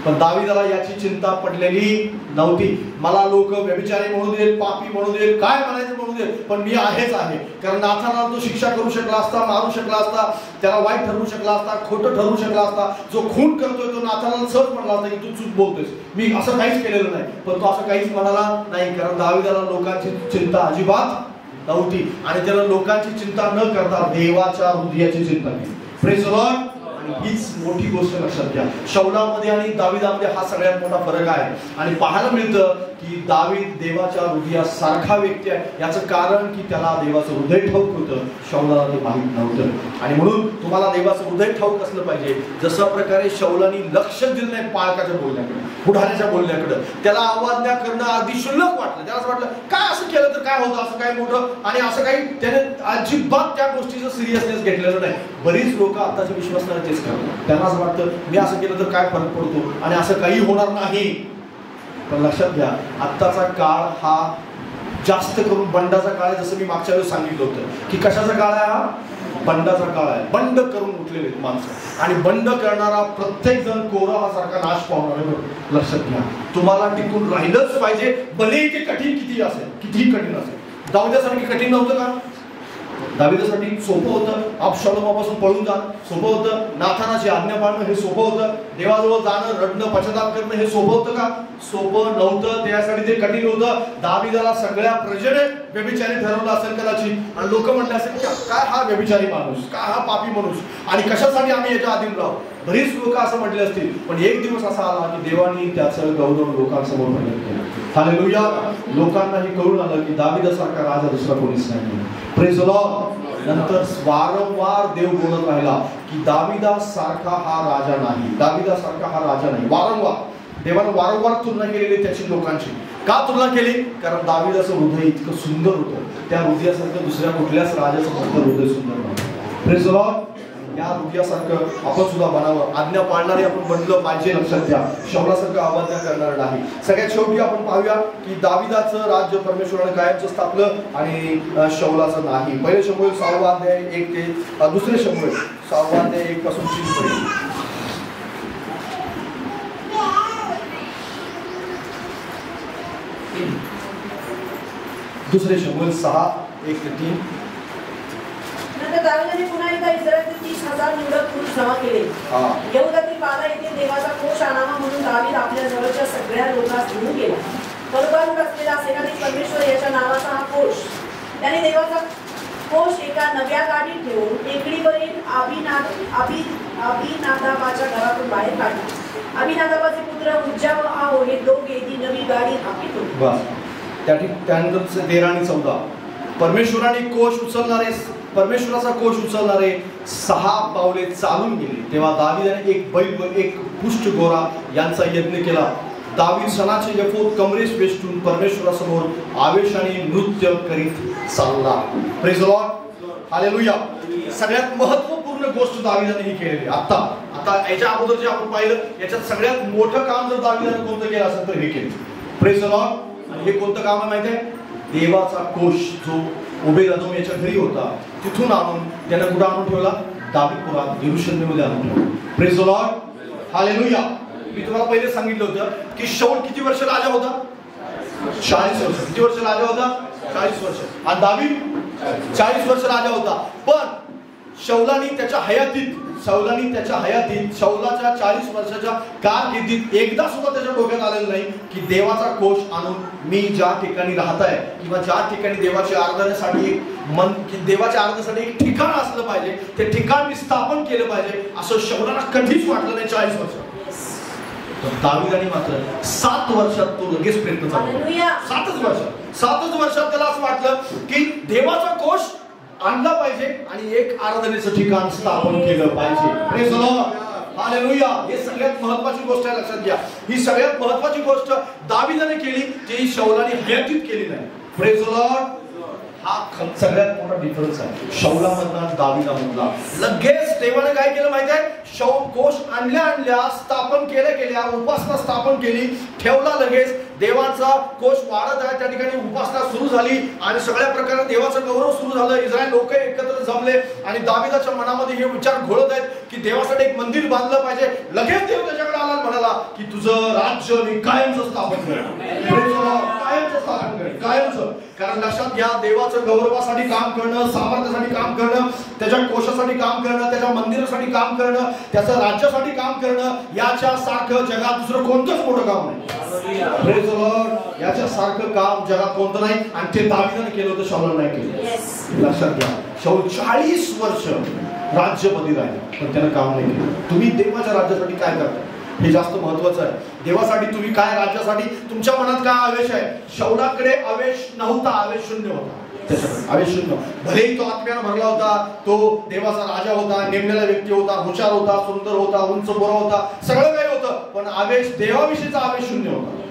पण दाविदाला याची चिंता पडलेली नव्हती. मला लोक व्यभिचारी म्हणू देत, पापी म्हणू देत, काय म्हणायचं म्हणू देत, पण मी आहेच आहे. कारण नाथानाला तो शिक्षा करू शकला असता, मारू शकला असता, त्याला वाईट ठरवू शकला असता, खोटं ठरवू शकला असता. जो खून करतोय तो नाथानाला सहज म्हणला असता की तू चूक बोलतोयस, मी असं काहीच केलेलं नाही. पण तो असं काहीच म्हणाला नाही, कारण दाविदाला लोकांची चिंता अजिबात नव्हती आणि त्याला लोकांची चिंता न करता देवाच्या हृदयाची चिंता केली. Praise the Lord. हीच मोठी गोष्ट लक्षात घ्या. शौलामध्ये आणि दाविदामध्ये हा सगळ्यात मोठा फरक आहे. आणि पाहायला मिळतं की दावीद देवाच्या हृदयासारखा व्यक्ती आहे. याचं कारण की त्याला देवाचं हृदय ठाऊक होतं, शौलाला ते माहीत नव्हतं. आणि म्हणून तुम्हाला देवाचं हृदय ठाऊक असलं पाहिजे. जशा प्रकारे शौलानी लक्ष दिलं नाही पालकाच्या बोलण्याकडे, पुढाऱ्याच्या बोलण्याकडे, त्याला अवज्ञा करणं अगदी क्षुल्लक वाटलं. त्याला असं वाटलं काय असं केलं तर काय होतं, असं काय मोठं, आणि असं काही त्याने अजिबात त्या गोष्टीचं सिरियसनेस घेतलेलं नाही. बरीच लोक आताचे विश्वास नाही तेच करतात. त्यांना असं वाटतं मी असं केलं तर काय फरक पडतो आणि असं काही होणार नाही. पण लक्षात घ्या आत्ताचा काळ हा जास्त करून बंडाचा काळ आहे. जसं मी मागच्या वेळेस सांगितलं होतं की कशाचा काळ आहे, हा बंडाचा काळ आहे. बंड करून उठलेले माणसं, आणि बंड करणारा प्रत्येक जण कोराहासारखा नाश पावणार आहे. लक्षात घ्या तुम्हाला टिकून राहिलंच पाहिजे, भले ते कठीण किती असेल, कितीही कठीण असेल. दाविदासाठी कठीण नव्हतं का? दाविदासाठी सोपं होतं. अबशालोमापासून पळून जाणं सोपं होतं. नाथानाची आज्ञा पाळणं हे सोपं होतं. देवाजवळ जाणं, रडणं, पश्चाताप करणं हे सोपं होतं का? सोपं नव्हतं. त्यासाठी ते कठीण होतं. दाविदाला सगळ्या प्रजेने व्यभिचारी ठरवलं असेल कदाचित, आणि लोक म्हटले असेल की काय हा व्यभिचारी माणूस, काय हा पापी माणूस, आणि कशासाठी आम्ही याच्या अधीन राहू. बरीच लोक असं म्हटले असतील. पण एक दिवस असा आला की देवानी त्याचं गौरव लोकांसमोर प्रकट केलं. हालेलुया. लोकांना हे कळून आलं की दाविदासारखा राजा दुसरा कोणीच नाही. Praise the Lord. नंतर वारंवार देव बोलत राहिला की दाविदासारखा हा राजा नाही, दाविदासारखा हा राजा नाही. वारंवार देवानं वारंवार तुलना केलेली त्याची लोकांची. का तुलना केली? कारण दाविदाचं हृदय इतकं सुंदर होतं, त्या हृदयासारखं दुसऱ्या कुठल्याच राजाचं हृदय सुंदर नव्हतं. Praise the Lord. या हृदयासारखं आपण सुद्धा बनावं. आज्ञा पाळणारे आपण बनलं पाहिजे. लक्षात घ्या शौलासारखं अवज्ञा करणार नाही. सगळ्यात शेवटी आपण पाहूया की दाविदाचं राज्य परमेश्वराने कायमचं स्थापलं आणि शौलाचं नाही. पहिले शमूएल 6 अध्याय 1 ते दुसरे शमूएल 6 अध्याय 1 पासून 3 पर्यंत. दुसरे शमूएल 6 1 ते 3. नंतर दाविदाने पुन्हा एकदा इस्रायलचे 30,000 निवडक पुरुष जमा केले. यहूदातील बाला येथे देवाचा कोष आणावा म्हणून दावीद आपल्या जवळच्या सगळ्या लोकांस घेऊन गेला. परबारूक असलेला सेनाधीश परमेश्वर याच्या नावाचा हा कोष. त्याने देवाचा कोष एका नव्या गाडीत ठेवून टेकडीवरील अभिनादाबाच्या घरातून बाहेर काढला. अभिनादाबाचे पुत्र उज्जा व आओ हे दोघे ती नवी गाडी हाकीत होते. त्यानंतर 13 आणि 14 परमेश्वराचा कोष उचलणारे 6 पावले चालून गेले. तेव्हा दाविदाने एक बैल व एक पुष्ट गोरा यांचा यज्ञ केला. दावीद सणाचे यफोद कमरेस वेष्टून परमेश्वरासमोर आवेशाने नृत्य करीत चालला. Praise the Lord. हालेलुया. सगळ्यात महत्त्वपूर्ण गोष्ट दाविदाने ही केलेली. आता याच्या अगोदर जे आपण पाहिलं याच्यात सगळ्यात मोठं काम जर दाविदाने कोणतं केलं असेल तर हे केलं. Praise the Lord. आणि हे कोणतं काम आहे माहिती आहे? देवाचा कोष जो ओबेद-एदोम याच्या घरी होता तिथून आणून त्याने कुठं आणून ठेवला? दावीदपुरात यरूशलेममध्ये आणून. Praise the Lord, hallelujah. मी तुम्हाला पहिले सांगितलं होतं की शाऊल किती वर्ष राजा होता? 40 वर्ष. किती वर्ष राजा होता? 40 वर्ष. आणि दावीद 40 वर्ष राजा होता. पण शाऊलानी त्याच्या हयातीत शाऊलाच्या 40 वर्षाच्या कारकिर्दीत एकदा सुद्धा त्याच्या डोक्यात आलेलं नाही की देवाचा कोष आणून मी ज्या ठिकाणी राहत आहे किंवा ज्या ठिकाणी देवाच्या आराधनेसाठी देवाच्या आराधनेसाठी एक ठिकाण असलं पाहिजे, ते ठिकाण मी स्थापन केलं पाहिजे असं शाऊलाला कधीच वाटलं नाही 40 वर्ष. दावीदाने मात्र 7 वर्षात तो लगेच प्रयत्न चालू. 7च वर्षात त्याला असं वाटलं की देवाचा कोष आणला पाहिजे आणि एक आराधनेचं ठिकाण स्थापन केलं पाहिजे. Praise the Lord, hallelujah. हे सगळ्यात महत्त्वाची गोष्ट आहे, लक्षात घ्या. ही सगळ्यात महत्त्वाची गोष्ट दावीदाने केली, जी शाऊलाने हयातीत केली नाही. Praise the Lord. हा सगळ्यात मोठा डिफरन्स आहे शाऊलामधला आणि दावीदामधला. लगेच देवाने काय केलं माहिती आहे? शाऊल कोष आणल्या स्थापन केल्या उपासना स्थापन केली, ठेवला. लगेच देवाचा कोष वाढत आहे, त्या ठिकाणी उपासना सुरू झाली आणि सगळ्या प्रकारे देवाचं गौरव सुरू झालं. इस्रायल लोक एकत्र जमले आणि दावीदाच्या मनामध्ये हे विचार घोळत आहेत की देवासाठी एक मंदिर बांधलं पाहिजे. लगेच देव त्याच्याकडे आला म्हणाला की तुझं राज्य मी कायमचं स्थापन करेन. कायमचं स्थापन करेन, कायमचं. कारण लक्षात घ्या, देवाचं गौरवासाठी काम करणं, सामर्थ्यासाठी काम करणं, त्याच्या कोशासाठी काम करणं, त्याच्या मंदिरासाठी काम करणं, त्याचं राज्यासाठी काम करणं, याच्या सारखं जगात दुसरं कोणतंच मोठं काम नाही. Praise the Lord. याच्या सारखं काम जगात कोणतं नाही आणि ते दावीदाने केलं होतं, शाऊल नाही केलं. लक्षात घ्या, शाऊल 40 वर्ष राज्यपदी राहिले पण त्यानं काम नाही केलं. तुम्ही देवाच्या राज्यासाठी काय करता हे जास्त महत्वाचं आहे. देवासाठी तुम्ही काय, राज्यासाठी तुमच्या मनात काय आवेश आहे? शाऊलाकडे आवेश नव्हता, आवेश शून्य होता. त्याच्याकडे आवेश शून्य. भलेही तो आत्म्यानं भरला होता, तो देवाचा राजा होता, नेमलेला व्यक्ती होता, हुशार होता, सुंदर होता, उंच बोरा होता, सगळं काही होतं, पण आवेश, देवाविषयीचा आवेश शून्य होता.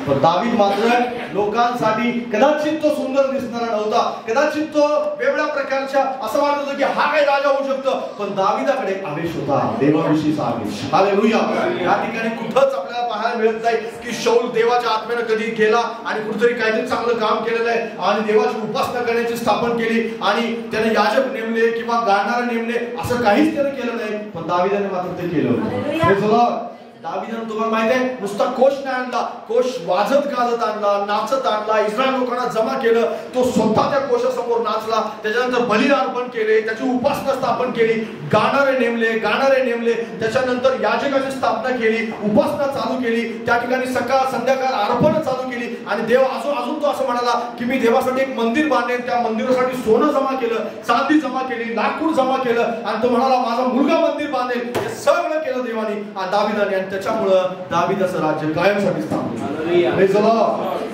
पण दावीद मात्र लोकांसाठी कदाचित तो सुंदर दिसणारा नव्हता, कदाचित तो वेगळ्या प्रकारच्या असं वाटत होतं की हा काही राजा होऊ शकतो, पण दावीदाकडे आवेश होता, देवाविषयीचा आवेश. हालेलुया. या ठिकाणी कुठंच आपल्याला पाहायला मिळत नाही की शाऊल देवाच्या आत्म्यानं कधी गेला आणि कुठेतरी काहीतरी चांगलं काम केलेलं आहे आणि देवाची उपासना करण्याची स्थापन केली आणि त्याने याजक नेमले किंवा गाणारे नेमले, असं काहीच त्याने केलं नाही. पण दावीदाने मात्र ते केलं. दावीदाने तुम्हाला माहिती आहे, नुसता कोष नाही आणला, कोष वाजत गाजत आणला, नाचत आणला, इस्रायल लोकांना जमा केलं. तो स्वतः त्या कोशासमोर नाचला, त्याच्यानंतर बली अर्पण केले, त्याची उपासना स्थापन केली, गाणारे नेमले, त्याच्यानंतर याजकाची स्थापना केली, उपासना चालू केली, त्या ठिकाणी सकाळ संध्याकाळ अर्पण चालू केली. आणि देव अजून तो असं म्हणाला की मी देवासाठी एक मंदिर बांधेन, त्या मंदिरासाठी सोनं जमा केलं, चांदी जमा केली, लाकूड जमा केलं आणि तो म्हणाला माझा मुलगा मंदिर बांधेल. हे सगळं केलं देवाने आणि दावीदाने, आणि त्याच्यामुळं दावीदाचं राज्य कायमसाठी स्थापन झालं. Praise the Lord.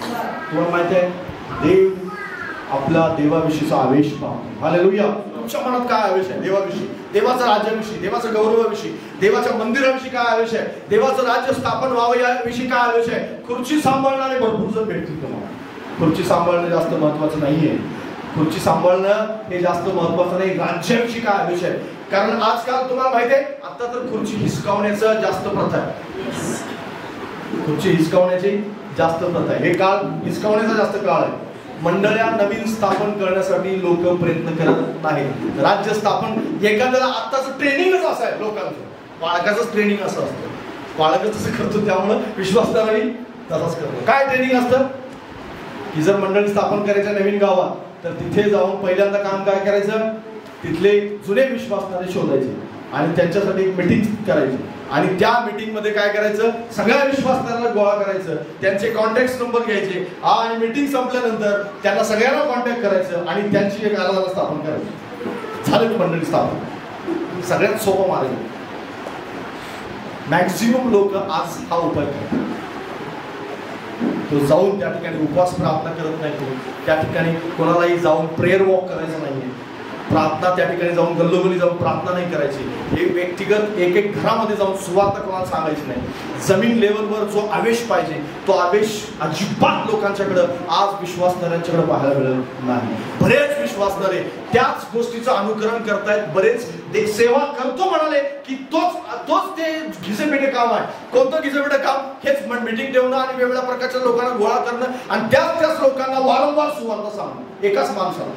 तुम्हाला माहिती आहे, देव आपला देवाविषयीचा आवेश पाहतो. हालेलुया. तुमच्या मनात काय आवेश आहे देवाविषयी, देवाच्या राज्याविषयी, देवाच्या गौरवाविषयी, देवाच्या मंदिराविषयी काय आवेश आहे, देवाचं राज्य स्थापन व्हावं याविषयी काय आवेश आहे? खुर्ची सांभाळणारे भरपूर जण भेटतील तुम्हाला. खुर्ची सांभाळणं जास्त महत्वाचं नाहीये, खुर्ची सांभाळणं हे जास्त महत्वाचं नाही, राज्याविषयी काय आवेश आहे. कारण आजकाल तुम्हाला माहिती आहे, आता तर खुर्ची हिसकावण्याचं जास्त प्रथा आहे. खुर्ची हिसकावण्याची जास्त प्रथा आहे. हे काळ हिसकावण्याचा जास्त काळ आहे. मंडळ्या नवीन स्थापन करण्यासाठी लोक प्रयत्न करत नाहीत. राज्य स्थापन एखाद्याला आत्ताच ट्रेनिंगच असं आहे लोकांचं, बाळकाचंच ट्रेनिंग असं असतं. बाळक तसं करतो त्यामुळं विश्वासदारांनी तसाच करतो. काय ट्रेनिंग असतं की जर मंडळी स्थापन करायच्या नवीन गावात, तर तिथे जाऊन पहिल्यांदा काम काय करायचं, तिथले जुने विश्वासणारे शोधायचे आणि त्यांच्यासाठी एक मीटिंग करायची आणि त्या मीटिंग मध्ये काय करायचं, सगळ्या विश्वासणाऱ्यांना गोळा करायचं, त्यांचे कॉन्टॅक्ट नंबर घ्यायचे आणि मीटिंग संपल्यानंतर त्यांना सगळ्यांना कॉन्टॅक्ट करायचं आणि त्यांची एक आराधना स्थापन करायची. झालं मंडळी स्थापन. सगळ्यात सोपं मार्ग. मॅक्झिमम लोक आज हा उपाय करतात. तो जाऊन त्या ठिकाणी उपवास प्रार्थना करत नाही, त्या ठिकाणी कोणालाही जाऊन प्रेयर वॉक करायचं नाहीये, प्रार्थना त्या ठिकाणी जाऊन गल्लोगल्ली जाऊन प्रार्थना नाही करायची, हे व्यक्तिगत एक घरामध्ये जाऊन सुवार्ता कोणाला सांगायची नाही. जमीन लेवलवर जो आवेश पाहिजे तो आवेश अजिबात लोकांच्याकडे आज विश्वासणाऱ्यांच्याकडे पाहायला मिळत नाही. बरेच विश्वासणारे त्याच गोष्टीचं अनुकरण करतायत. बरेच सेवा करतो म्हणाले की तोच ते घिसेपेटे काम आहे. कोणतं घिसेपेटे काम? हेच मीटिंग ठेवणं आणि वेगवेगळ्या प्रकारच्या लोकांना गोळा करणं आणि त्याच लोकांना वारंवार सुवार्ता सांगणं एकाच माणसाला.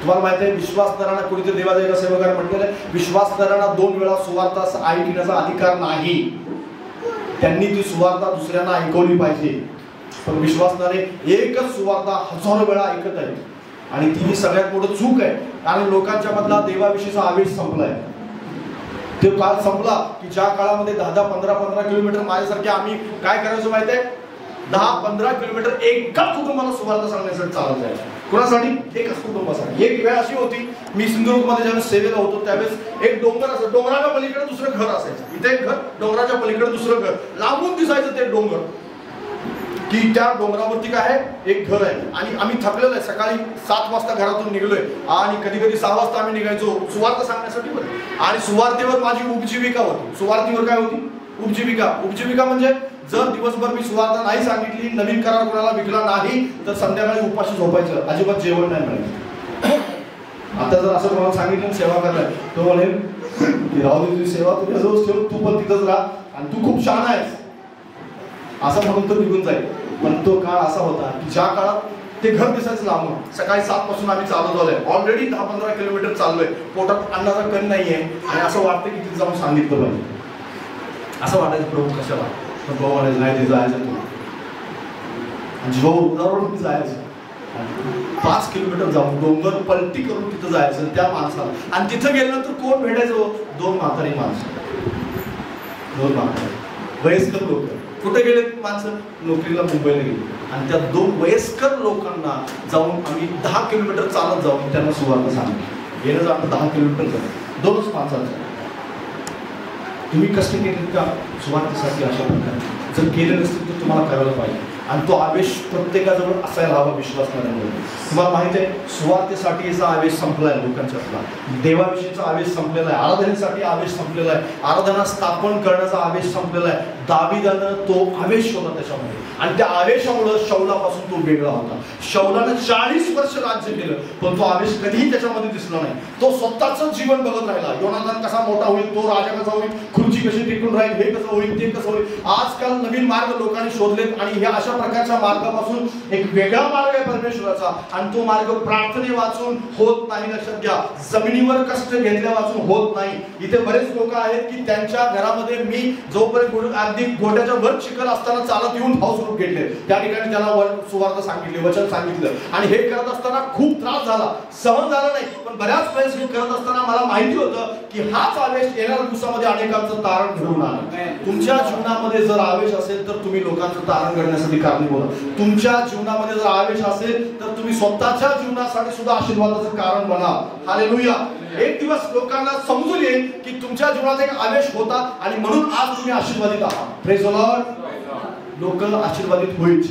तुम्हाला माहिती आहे विश्वासणाऱ्यांना कोणीतरी देवाच्या एका सेवकाने म्हटलेलं आहे, विश्वासणाऱ्यांना 2 वेळा सुवार्ता ऐकण्याचा अधिकार नाही. त्यांनी ती सुवार्ता दुसऱ्यांना ऐकवली पाहिजे. पण विश्वासणारे एकच सुवार्ता हजारो वेळा ऐकत आहेत. आणि ती सगळ्यात मोठं चूक आहे. कारण लोकांच्या मधला देवाविषयीचा आवेश संपलाय. ते काळ संपला की ज्या काळामध्ये 10-10, 15-15 किलोमीटर माझ्यासारखे आम्ही काय करायचो माहिती आहे, 10-15 किलोमीटर एका कुटुंबाला सुवार्ता सांगण्यासाठी चालत जायचं. कोणासाठी? एकच कुटुंबासाठी. एक वेळ अशी होती, मी सिंधुदुर्गमध्ये ज्यावेळेस सेवेला होतो त्यावेळेस एक डोंगर असायचं, डोंगराच्या पलीकडे दुसरं घर असायचं. इथे एक घर, डोंगराच्या पलीकडे दुसरं घर. लांबून दिसायचं ते डोंगर की त्या डोंगरावरती काय आहे, एक घर आहे. आणि आम्ही थकलेलो आहे, सकाळी 7 वाजता घरातून निघलोय आणि कधी कधी 6 वाजता आम्ही निघायचो सुवार्ता सांगण्यासाठी. आणि सुवार्तेवर माझी उपजीविका होती. सुवार्तेवर काय होती? उपजीविका म्हणजे जर दिवसभर मी सुवार्ता नाही सांगितली, नवीन करार कोणाला विकला नाही, तर संध्याकाळी उपाशी झोपायचं, अजिबात जेवण नाही मिळायचं. आता जर असं कोणाला सांगितलं सेवा करणार, तो म्हणेल की राहू दे, तुझी सेवा तुझ्याजवळ ठेव, तू पण तिथंच राहा आणि तू खूप छान आहेस असं म्हणून तो निघून जाईल. पण तो काळ असा होता की ज्या काळात ते घर दिसायचं लांबून. सकाळी 7 पासून आम्ही चालत आलोय, ऑलरेडी 10-15 किलोमीटर चाललोय, पोटात अन्नाचा कण नाहीये आणि असं वाटतं की तिथे जाऊन सांगितलं पाहिजे. असं वाटायचं प्रभू कशाला, पण प्रभू म्हणायचं नाही, ते जायचं तू. आणि जो उदाहरण जायचं 5 किलोमीटर जाऊन डोंगर पलटी करून तिथं जायचं त्या माणसाला. आणि तिथं गेल्यानंतर कोण भेटायचं? 2 म्हातारी माणसं, 2 म्हातारी वयस्कर लोक. कुठे गेले माणसं? नोकरीला मुंबईला गेली. आणि त्या 2 वयस्कर लोकांना जाऊन आम्ही 10 किलोमीटर चालत जाऊन त्यांना सुवार्ता सांगितली. येणं जाणं 10 किलोमीटर झालं, 2च माणसांचं. तुम्ही कष्ट केलेत का सुवार्तेसाठी? अशा प्रकारे जर केले नसतील तर तुम्हाला करायला पाहिजे. आणि तो आवेश प्रत्येकाजवळ असायला हवा विश्वासणाऱ्यांवर. तुम्हाला माहिती आहे सुवार्तेसाठीचा आवेश संपलाय लोकांच्यातला, देवाविषयीचा आवेश संपलेला आहे, आराधनेसाठी आवेश संपलेला आहे, आराधना स्थापन करण्याचा आवेश संपलेला आहे. दाविदानं तो आवेश होता त्याच्यामध्ये. आणि त्या आवेशामुळे शौलापासून तो वेगळा होता. शौलानं 40 वर्ष राज्य केलं, पण तो आवेश कधीही त्याच्यामध्ये दिसला नाही. तो स्वतःच जीवन बघत राहिला. योनातान कसा मोठा होईल, तो राजा कसा होईल, खुर्ची कशी टिकून राहील, हे कसं होईल, ते कसं होईल. आजकाल नवीन मार्ग लोकांनी शोधलेत आणि हे अशा प्रकारच्या मार्गापासून एक वेगळा मार्ग आहे परमेश्वराचा. आणि तो मार्ग प्रार्थने वाचून होत नाही. लक्षात घ्या, जमिनीवर कष्ट घेतल्या वाचून होत नाही. इथे बरेच लोक आहेत की त्यांच्या घरामध्ये मी जोपर्यंत अगदी गोट्याच्या वर चिखल असताना चालत येऊन हाऊस ग्रुप घेतले, त्या ठिकाणी त्याला सुवार्ता सांगितली, वचन सांगितलं. आणि हे करत असताना खूप त्रास झाला, सहन झाला नाही. पण बऱ्याच वेळेस हे करत असताना मला माहिती होतं की हाच आवेश येणाऱ्या दिवसामध्ये अनेकांचं तारण घडवून आणेल. तुमच्या जीवनामध्ये जर आवेश असेल तर तुम्ही लोकांचं तारण घडण्यासाठी कारणीभूत. तुमच्या जीवनामध्ये जर आवेश असेल तर तुम्ही स्वतःच्या जीवनासाठी सुद्धा आशीर्वादाचं कारण बना. हालेलुया. एक दिवस लोकांना समजून येईल की तुमच्या जीवनात एक आवेश होता आणि म्हणून आज तुम्ही आशीर्वादित आहात. Praise the Lord. लोक आशीर्वादित होईल,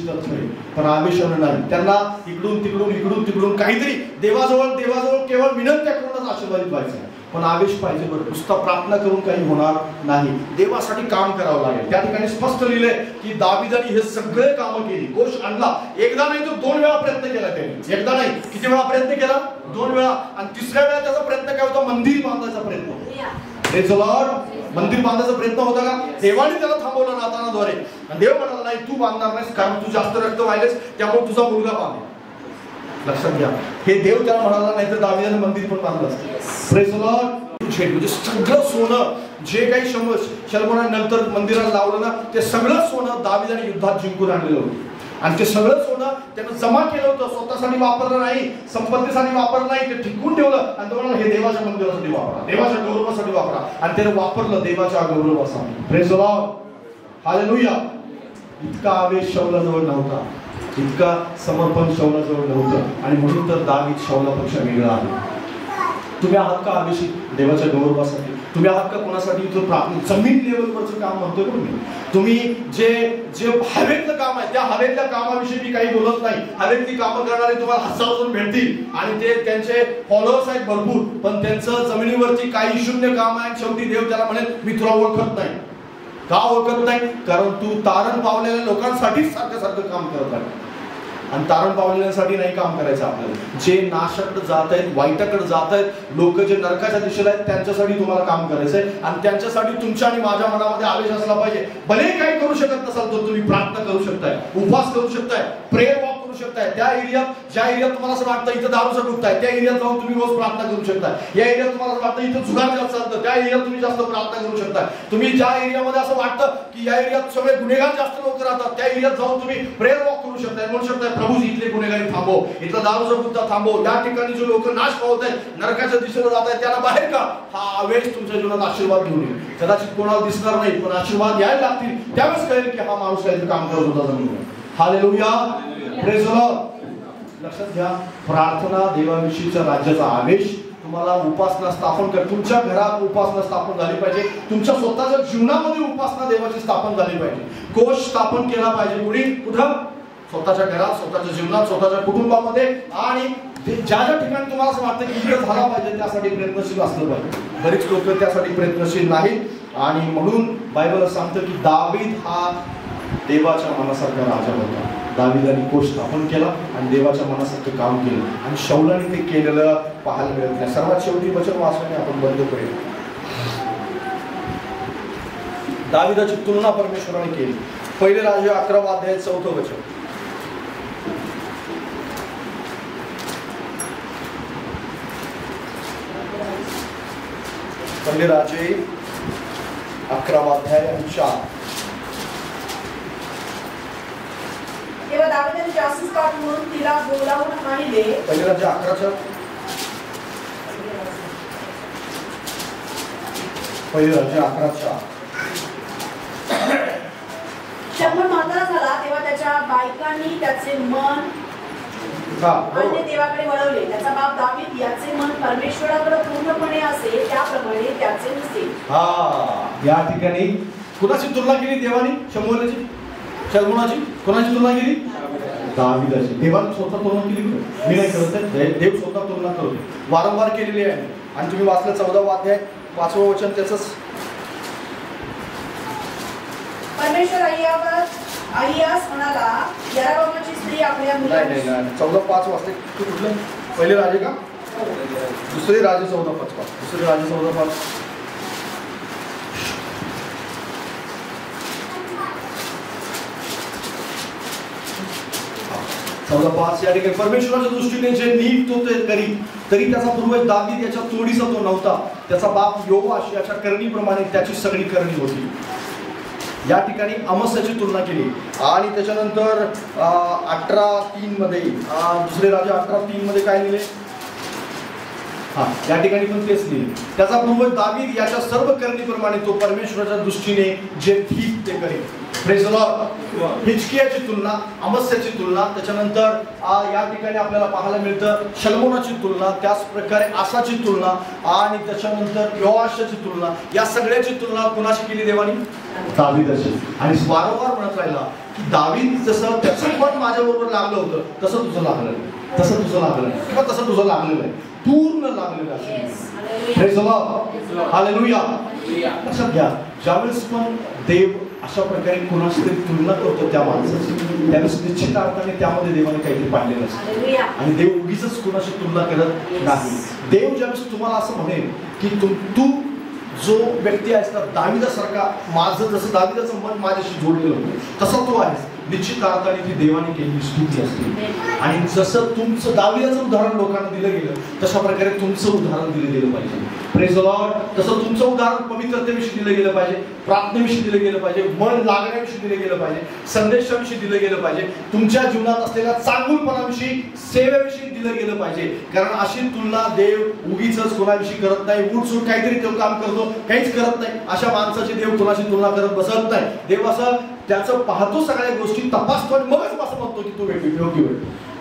पण आवेशानं नाही. त्यांना इकडून तिकडून काहीतरी देवाजवळ केवळ विनंत्या करूनच आशीर्वादित व्हायचं. पण आवेश पाहिजे. बरं, नुसता प्रार्थना करून काही होणार नाही, देवासाठी काम करावं लागेल. त्या ठिकाणी स्पष्ट लिहिलंय की दाविदाने हे सगळे कामं केली. गोष आणला, एकदा नाही तर 2 वेळा प्रयत्न केला त्याने. एकदा नाही, किती वेळा प्रयत्न केला? 2 वेळा. आणि 3ऱ्या वेळा त्याचा प्रयत्न काय होता? मंदिर बांधायचा प्रयत्न. Praise the Lord. मंदिर बांधायचा प्रयत्न होता का? देवाने त्याला थांबवलं नातानाद्वारे. देव म्हणाला नाही, तू बांधणार नाहीस, कारण तू जास्त रक्त वाहिलेस, त्यामुळे तुझा मुलगा बांधेल. लक्षात घ्या, हे देव त्याला म्हणाला, नाही तर दाविदाने मंदिर पण बांधलं असतं. Praise the Lord. म्हणजे सगळं सोनं जे काही शल्मोनाने नंतर मंदिराला लावलं ना, ते सगळं सोनं दाविदाने युद्धात जिंकून आणलेलं होतं. आणि ते सगळं सोनं त्यानं जमा केलं होतं, स्वतःसाठी वापरलं नाही, संपत्तीसाठी वापरलं नाही, ते टिकून ठेवलं. आणि तो म्हणाला हे देवाच्या मंदिरासाठी वापरा, देवाच्या गौरवासाठी वापरा. आणि त्याने वापरलं देवाच्या गौरवासाठी. Praise the Lord. हालेलुया. इतका आवेश शौलाजवळ नव्हता, इतका समर्पण शौलाजवळ नव्हतं. आणि म्हणून तर दावीद शौलापेक्षा वेगळा आहे. तुम्ही आहात का आवेशी देवाच्या गौरवासाठी? तुम्ही आहात का कोणासाठी? इथं प्रार्थना जमीन लेवलवरचं काम म्हणतोय का तुम्ही? जे हवेतलं काम आहे त्या हवेतल्या कामाविषयी मी काही बोलत नाही. हवेतली कामं करणारे तुम्हाला हजारोजण भेटतील आणि ते त्यांचे फॉलोअर्स आहेत भरपूर, पण त्यांचं जमिनीवरती काही शून्य काम आहे. शेवटी देव त्याला म्हणेल मी तुला ओळखत नाही. का ओळखत नाही? कारण तू तारण पावलेल्या लोकांसाठीच सारखं काम करत आहे. आणि तारण पावलेल्यांसाठी नाही काम करायचं आपल्याला. जे नाशाकडे जात आहेत, वाईटाकडे जात आहेत, लोक जे नरकाच्या दिशेला आहेत, त्यांच्यासाठी तुम्हाला काम करायचंय. आणि त्यांच्यासाठी तुमच्या आणि माझ्या मनामध्ये आवेश असला पाहिजे. भले काही करू शकत नसाल तर तुम्ही प्रार्थना करू शकताय, उपवास करू शकताय, प्रेयर वॉक करू शकताय. त्या एरियात ज्या एरियात तुम्हाला असं वाटतं इथं दारूचं डुबताय, त्या एरियात जाऊन तुम्ही रोज प्रार्थना करू शकताय. या एरियात तुम्हाला असं वाटतं इथं जुगार जास्त चालतं, त्या एरियात तुम्ही जास्त प्रार्थना करू शकताय. तुम्ही ज्या एरियामध्ये असं वाटतं की या एरियात सगळे गुन्हेगार जास्त लोक राहतात, त्या एरियात जाऊन तुम्ही प्रेयर वॉक करू शकताय. म्हणू शकताय प्रभू इथले गुन्हेगारी थांबव, इथला दारूचा मुद्दा थांबव, या ठिकाणी जो लोक नाश पावत आहेत, नरकाच्या दिशेला जात आहेत, त्यांना बाहेर का. हा आवेश तुमच्या जीवनात आशीर्वाद घेऊन येईल. कदाचित कोणाला दिसणार नाही, पण आशीर्वाद यायला लागतील. त्यावेळेस कळेल की हा माणूस काहीतरी काम करत होता जमिनीवर. Hallelujah, praise the Lord. लक्षात घ्या, प्रार्थना देवाविषयीच्या राज्याचा आवेश तुम्हाला उपासना स्थापन कर. तुमच्या घरात उपासना स्थापन झाली पाहिजे, तुमच्या स्वतःच्या जीवनामध्ये उपासना देवाची स्थापन झाली पाहिजे. कोश स्थापन केला पाहिजे. कुणी कुठं? स्वतःच्या घरात, स्वतःच्या जीवनात, स्वतःच्या कुटुंबामध्ये. आणि ज्या ज्या ठिकाणी तुम्हाला असं वाटतं की इकडे झाला पाहिजे त्यासाठी प्रयत्नशील असलं पाहिजे. बरीच लोक त्यासाठी प्रयत्नशील नाहीत. आणि म्हणून बायबल सांगतं की दावीद हा देवाच्या मनासारखा राजा होता. दावीदाने कोश स्थापन केला आणि देवाच्या मनासारखं काम केलं, आणि शौलाने ते केलेलं पाहायला मिळत नाही. सर्वात शेवटी वचन वाचल्याने आपण बंद करूया. दावीदाची तुलना परमेश्वराने केली. पहिले राजे 11 अध्याय 4 वचन. पहिले राजे 11 अध्याय 4. तेव्हा दावीदाने जासूस काढ म्हणून तिला बोलावून आणले. पहिले राजे 11 पहिले राजे 11 शंभर म्हातारा झाला तेव्हा त्याच्या बायकांनी त्याचे मन अन्य देवाकडे वळवले. त्याचा बाप दावीद याचे मन परमेश्वराकडे पूर्णपणे असे, त्याप्रमाणे त्याचे नसे. या ठिकाणी कुणाची तुलना केली देवानी? शमूएलाची, शलमोनाची. कोणाची तुलना केली? दावीदाची. देवाने स्वतः तुलना केली. मी नाही करत, देव स्वतः तुलना करतो, वारंवार केलेली आहे. आणि तुम्ही वाचलं 14 अध्याय 5 वचन त्याच. परमेश्वर अहियास म्हणाला, यरोबामाची स्त्री आपल्या नाही 14:5 वाजते. तू कुठलं? पहिले राजे का? दुसरे राजे 14:5. दुसरे राजे 14:5. 14:5 या ठिकाणी परमेश्वराच्या दृष्टीने जे नीट तो ते करी, तरी त्याचा पूर्वज दावीद याच्या तोडीचा तो नव्हता. त्याचा बाप योआश याच्या करणीप्रमाणे त्याची सगळी करणी होती. या ठिकाणी अमस्याची तुलना केली. आणि त्याच्यानंतर 18:3 मध्ये दुसरे राजा 18:3 मध्ये काय लिहिले? या ठिकाणी पण तेच लिहिले. त्याचा पूर्वज दावीद याच्या सर्व करणीप्रमाणे तो परमेश्वराच्या दृष्टीने जे ठीक ते करेल. Praise the Lord. हिजकियाची तुलना, अमस्याची तुलना, त्याच्यानंतर या ठिकाणी आपल्याला पाहायला मिळतं शलमोनाची तुलना, त्याच प्रकारे आसाची तुलना, आणि त्याच्यानंतर योआशची तुलना. या सगळ्याची तुलना कुणाशी केली देवानी? दावीदाशी. आणि वारंवार म्हणत राहिला की दावीद जसं त्याचं पण माझ्याबरोबर लागलं होतं तसं तुझं लागलं नाही, तसं तुझं लागलं नाही, किंवा तसं तुझं लागलेलं आहे, पूर्ण लागलेलं असेल. Praise the Lord. हालेलुया. लक्षात घ्या, ज्यावेळेस पण देव अशा प्रकारे कुणाशी तरी तुलना करतो त्या माणसाची, त्यावेळेस निश्चित अर्थाने त्यामध्ये देवाने काहीतरी पाडलेलं असतं. आणि देव उगीच कुणाशी तुलना करत नाही. देव ज्यावेळेस तुम्हाला असं म्हणेल की तू जो व्यक्ती आहेस ना दावीदासारखा, माझं जसं दावीदाचं मन माझ्याशी जोडलेलं होतं तसं तू आहेस, निश्चित अर्थाने ती देवाने केलेली स्तुती असते. आणि जसं तुमचं दावीदाचं उदाहरण लोकांना दिलं गेलं तशा प्रकारे तुमचं उदाहरण दिलं गेलं पाहिजे. Praise the Lord. तसं तुमचं उदाहरण पवित्रतेविषयी दिलं गेलं पाहिजे, प्रार्थनेविषयी दिलं गेलं पाहिजे, मन लागण्याविषयी दिलं गेलं पाहिजे, संदेशाविषयी दिलं गेलं पाहिजे, तुमच्या जीवनात असलेल्या चांगुलपणाविषयी, सेवेविषयी दिलं गेलं पाहिजे. कारण अशी तुलना देव उगीच कोणाविषयी करत नाही. उठसूट काहीतरी तो काम करतो, काहीच करत नाही. अशा माणसाची देव कोणाशी तुलना करत बसत नाही. देव असं त्याचं पाहतो, सगळ्या गोष्टी तपासतो आणि मगच असं म्हणतो की तू योग्य वेळ.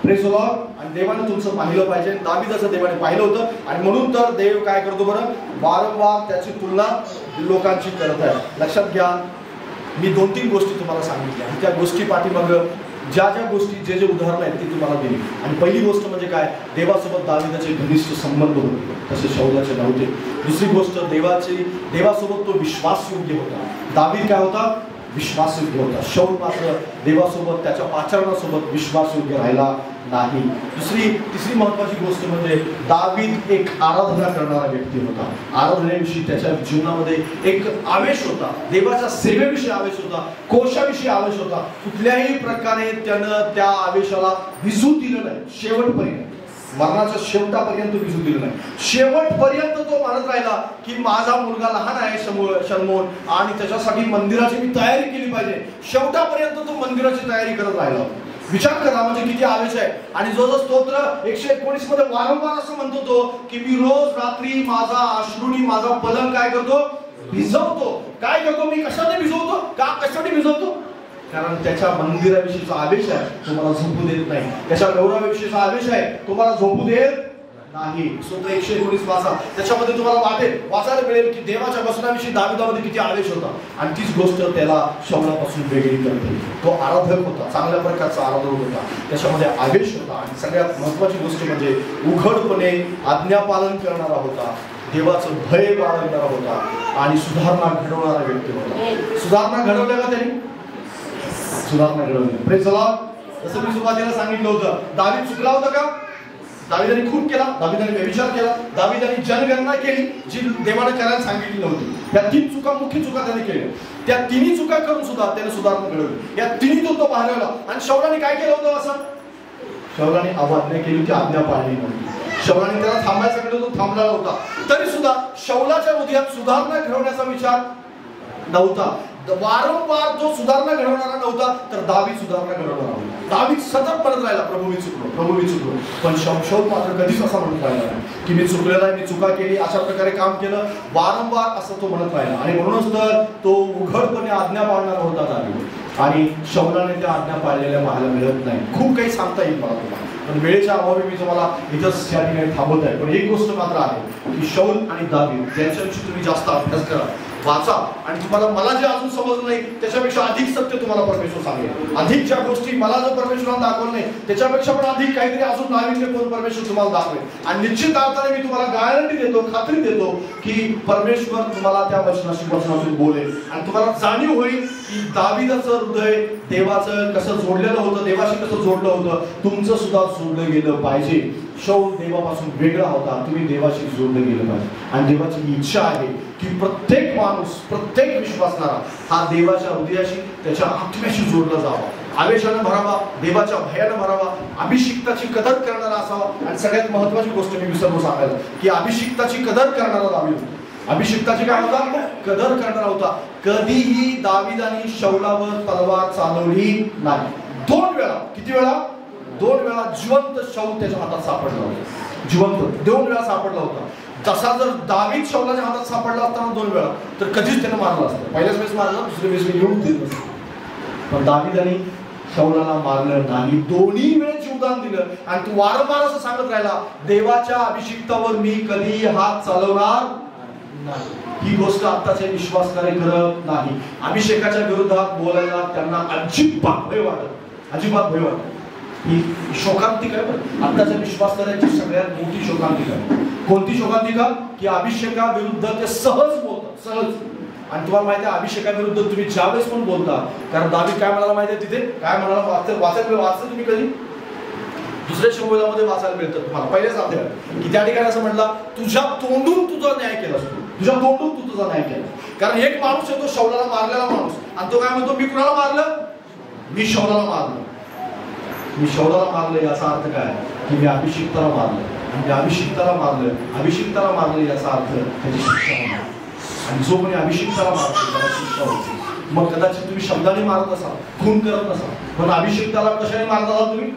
Praise the Lord. आणि देवाने तुमचं पाहिलं पाहिजे. दावीदाचं देवाने पाहिलं होतं, आणि म्हणून तर देव काय करतो बरं? वारंवार त्याची तुलना लोकांची करत आहे. लक्षात घ्या, मी 2-3 गोष्टी तुम्हाला सांगितल्या, आणि त्या गोष्टी पाठीमागं ज्या ज्या गोष्टी जे उदाहरण आहेत ती तुम्हाला दिली. आणि पहिली गोष्ट म्हणजे काय? देवासोबत दावीदाचे घनिष्ठ संबंध होते, तसे शौलाचे नव्हते. दुसरी गोष्ट, देवासोबत तो विश्वासयोग्य होता. दावीद काय होता? विश्वासयोग्य होता. शौल मात्र देवासोबत त्याच्या आचरणासोबत विश्वासयोग्य राहिला नाही. तिसरी महत्वाची गोष्ट म्हणजे दावीद एक आराधना करणारा व्यक्ती होता. आराधनेविषयी त्याच्या जीवनामध्ये एक आवेश होता, देवाच्या सेवेविषयी आवेश होता, कोशाविषयी आवेश होता. कुठल्याही प्रकारे त्यानं त्या आवेशाला भिजू दिलं नाही. शेवटपर्यंत, मरणाच्या शेवटापर्यंत भिजू दिलं नाही. शेवटपर्यंत तो म्हणत राहिला की माझा मुलगा लहान आहे शलमोन, आणि त्याच्यासाठी मंदिराची मी तयारी केली पाहिजे. शेवटापर्यंत तो मंदिराची तयारी करत राहिला. विचार करा म्हणजे किती आवेश आहे. आणि जो स्तोत्र 119 मध्ये वारंवार असं म्हणतो तो की मी रोज रात्री माझा अश्रूनी माझा पलंग काय करतो, भिजवतो. काय करतो मी, कशाने भिजवतो, कशाने भिजवतो? कारण त्याच्या मंदिराविषयीचा आवेश आहे, तुम्हाला झोपू देत नाही. त्याच्या गौरवाविषयीचा आवेश आहे, तुम्हाला झोपू देत नाही. स्तोत्र 119 वाचा, त्याच्यामध्ये तुम्हाला वाचायला मिळेल की देवाच्या वचनाविषयी दाविदामध्ये किती आवेश होता. आणि तीच गोष्ट त्याला शौलापासून वेगळी करते. तो आराधक होता, चांगल्या प्रकारचा आराधक होता, त्याच्यामध्ये आवेश होता. आणि सगळ्यात महत्वाची गोष्ट म्हणजे उघडपणे आज्ञापालन करणारा होता, देवाचं भय बाळगणारा होता आणि सुधारणा घडवणारा व्यक्ती होता. सुधारणा घडवल्या का त्यांनी? सुधारणा घडवली. Praise the Lord. जसं मी सुरुवातीला सांगितलं होतं, दावीद चुकला होता का? दावीदाने खून केला, दावीदाने व्यभिचार केला, दावीदाने जनगणना केली जी देवाने करायला सांगितली नव्हती. या 3 चुका, मुख्य चुका त्याने केल्या. त्या 3 चुका करून सुद्धा त्याने सुधारणा घडवली. या 3 तो बाहेर आला. आणि शौलाने काय केलं होतं? असं शौलाने अवज्ञा केली होती, आज्ञा पाळली नव्हती. शौलाने त्याला थांबायला सांगितलं होतं, थांबला नव्हता. तरी सुद्धा शौलाच्या हृदयात सुधारणा घडवण्याचा विचार नव्हता. वारंवार जो सुधारणा घडवणारा नव्हता, तर दावीद सुधारणा घडवणारा होता. दावीद सतत म्हणत राहिला, प्रभू मी चुकलो. पण शौल मात्र कधीच असा म्हणत राहिला नाही की मी चुकलेला आहे, मी चुका केली, अशा प्रकारे काम केलं. वारंवार असं तो म्हणत राहिला. आणि म्हणूनच तर तो उघडपणे आज्ञा पाळणारा होता दावीद. आणि शौलाने त्या आज्ञा पाळलेल्या पाहायला मिळत नाही. खूप काही सांगता येईल मला तुम्हाला, पण वेळेच्या अभावी मी तुम्हाला इथंच या ठिकाणी थांबवत आहे. पण एक गोष्ट मात्र आहे की शौल आणि दावीद यांच्याविषयी तुम्ही जास्त अभ्यास करा, वाचा, आणि तुम्हाला मला जे अजून समजलं नाही त्याच्यापेक्षा अधिक सत्य तुम्हाला परमेश्वर सांगेल. अधिक ज्या गोष्टी मला जर परमेश्वराने दाखवलं नाही त्याच्यापेक्षा पण अधिक काहीतरी अजून नाविन्य कोण परमेश्वर तुम्हाला दाखवेल. आणि निश्चित अर्थाने मी तुम्हाला गॅरंटी देतो, खात्री देतो की परमेश्वर तुम्हाला त्या वचनातून बोलेल. आणि तुम्हाला जाणीव होईल की दावीदाचं हृदय देवाचं कसं जोडलेलं होतं, देवाशी कसं जोडलं होतं. तुमचं सुद्धा जोडलं गेलं पाहिजे. शौल देवापासून वेगळा होता, तुम्ही देवाशी जोडलं गेलं पाहिजे. आणि देवाची इच्छा आहे की प्रत्येक माणूस, प्रत्येक विश्वासणारा हा देवाच्या हृदयाशी, त्याच्या आत्म्याशी जोडला जावा, आवेशानं भरावा, देवाच्या भयानं भरावा, अभिषिक्ताची कदर करणारा असावा. आणि सगळ्यात महत्वाची गोष्ट मी विसरलो सांगायला की अभिषिक्ताची कदर करणारा दावीद, अभिषिक्ताची काय होता, कदर करणारा होता. कधीही दावीदाने शौलावर तलवार चालवली नाही. 2 वेळा, किती वेळा? 2 वेळा जिवंत शौल त्याच्या हातात सापडला होता. जिवंत 2 वेळा सापडला होता. जसा जर दावीद शौलाच्या हातात सापडला असताना 2 वेळा, तर कधीच त्याने मारला असतं. पहिल्याच वेळेस मारला, दुसऱ्या वेळेस येऊन देत नसतं. पण दावीदाने शौलाला मारलं नाही, दोन्ही वेळेस जीवदान दिलं. आणि तू वारंवार असं सांगत राहिला, देवाच्या अभिषिक्तावर मी कधी हात चालवणार नाही. ही गोष्ट आत्ताचे विश्वासणारे करत नाही. अभिषेकाच्या विरोधात बोलायला त्यांना अजिबात भय वाटत, अजिबात भय वाटत. ही शोकांतिका आहे. आत्ताच्या विश्वासणाऱ्यांची सगळ्यात मोठी शोकांतिका आहे. कोणती शोकांतिका? की अभिषेकाविरुद्ध ते सहज बोलतात, सहज. आणि तुम्हाला माहिती आहे अभिषेकाविरुद्ध तुम्ही ज्यावेळेस पण बोलता, कारण दावीद काय म्हणाला माहिती आहे, तिथे काय म्हणाला, वाचलं तुम्ही कधी? दुसऱ्या शमूएलामध्ये वाचायला मिळतं तुम्हाला पहिलेच अध्याय की त्या ठिकाणी असं म्हटलं, तुझ्या तोंडून तुझा न्याय केलास, तुझ्या तोंडून तू तुझा न्याय केला. कारण एक माणूस आहे तो शौलाला मारलेला माणूस, आणि तो काय म्हणतो, मी कुणाला मारलं? मी शौलाला मारलं. मी शौलाला मारलं याचा अर्थ काय की मी अभिषिक्ताला मारलं. आणि अभिषिक्ताला मारलं याचा अर्थ त्याची शिक्षा होणार. आणि जो कोणी अभिषिक्ताला मारतो त्याला शिक्षा होते. मग कदाचित तुम्ही शब्दाने मारत असाल, खून करत नसाल, पण अभिषिक्ताला कशाने मारत असाल? तुम्ही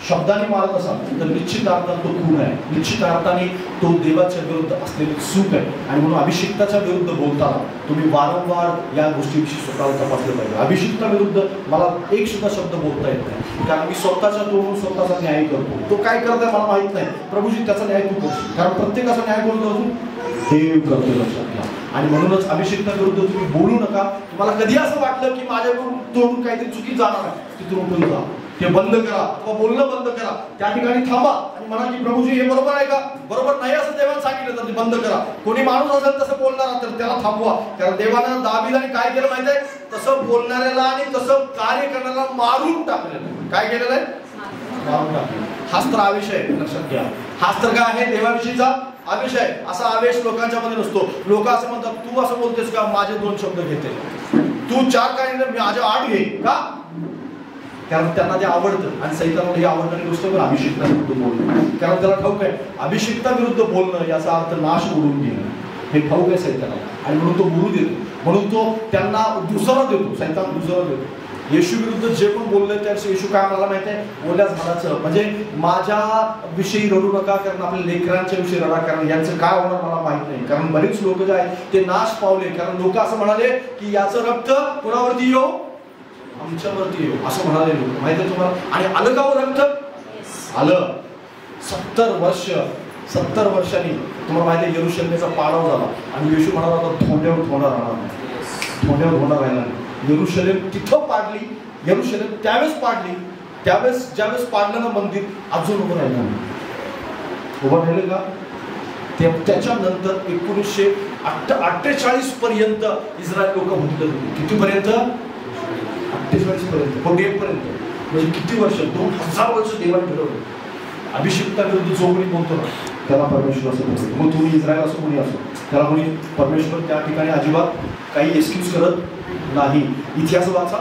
शब्दाने मारत असाल तर निश्चित अर्थाने तो खून आहे, निश्चित अर्थाने तो देवाच्या विरुद्ध असलेली चूक आहे. आणि म्हणून अभिषिक्ताच्या विरुद्ध बोलताना तुम्ही वारंवार या गोष्टीविषयी स्वतःला तपासलं पाहिजे. अभिषिक्ताविरुद्ध मला एक सुद्धा शब्द बोलता येत नाही, कारण मी स्वतःच्या तोडून स्वतःचा न्याय करतो. तो काय करत आहे मला माहित नाही, प्रभूजी त्याचा न्याय तू करतो, कारण प्रत्येकाचा न्याय करतो अजून देव करतो, लक्षात घ्या. आणि म्हणूनच अभिषिक्ताविरुद्ध तुम्ही बोलू नका. तुम्हाला कधी असं वाटलं की माझ्याकडून तोडून काहीतरी चुकी जाणार आहे, तिथून उठून जा. ते बंद करा अथवा बोलणं बंद करा, त्या ठिकाणी थांबा आणि म्हणा की प्रभूजी हे बरोबर आहे का? बरोबर नाही असं देवाने सांगितलं तर ते बंद करा. कोणी माणूस असेल तसं बोलणारा तर त्याला थांबवा. कारण देवानं दावीदाने काय केलं माहिती आहे? तसं बोलणाऱ्याला आणि तसं कार्य करणाऱ्याला मारून टाकलेलं. काय केलेलं आहे? मारून टाकलेलं. हाच तर आवेश आहे, लक्षात घ्या. हाच तर काय आहे? देवाविषयीचा आवेश आहे. असा आवेश लोकांच्या मध्ये नसतो. लोक असं म्हणतात, तू असं बोलतेस का? माझे 2 शब्द घेते, तू 4 काय माझे 8 घे का? कारण त्यांना ते आवडतं आणि सैतानाला हे आवडणारी गोष्ट पण अभिषिक्ता विरुद्ध बोलणं. कारण त्याला ठाऊक आहे अभिषिक्ता विरुद्ध बोलणं याचा अर्थ नाश उडून घेणं, हे ठाऊक आहे सैतानाला. आणि म्हणून तो बोलू देतो, म्हणून तो त्यांना दुसरा देतो, सैतान दुसरा देतो. येशू विरुद्ध जे पण बोललं त्यास येशू काय म्हणाला माहिती आहे? ओल्या झाडाचं, म्हणजे माझ्या विषयी रडू नका, कारण आपल्या लेकरांच्या विषयी रडा, कारण यांचं काय होणार मला माहित नाही. कारण बरेच लोक जे आहेत ते नाश पावले, कारण लोक असं म्हणाले की याचं रक्त कोणावरती येऊ? आमच्यावरती येऊ, असं म्हणाले लोक. माहिती आहे तुम्हाला? आणि आलं का रक्त? आलं. 70 वर्षांनी तुम्हाला माहिती आहे यरुशलेमचा पाडाव झाला आणि येशू म्हणाला होता थोंड्यावर थोडा राहणार नाही, थोंड्यावर थोडा राहिला नाही. यरुशलेम तिथं पाडली, यरुशलेम त्यावेळेस पाडली, त्यावेळेस ज्यावेळेस पाडलं ना मंदिर, अजून उभं राहिलं नाही. उभं राहिलं का? त्याच्यानंतर 1948 पर्यंत इस्रायल लोक भुकत होते. कितीपर्यंत? 48 पर्यंत, 48 पर्यंत. म्हणजे किती वर्ष? 2000 वर्ष देवाने ठरवलं. अभिषिक्ता विरुद्ध जो कोणी बोलतो ना त्याला परमेश्वर असं बोलतो. मग तुम्ही इस्रायल असो कोणी असो, त्याला कोणी परमेश्वर त्या ठिकाणी अजिबात काही एक्सक्यूज करत नाही. इतिहास वाचा,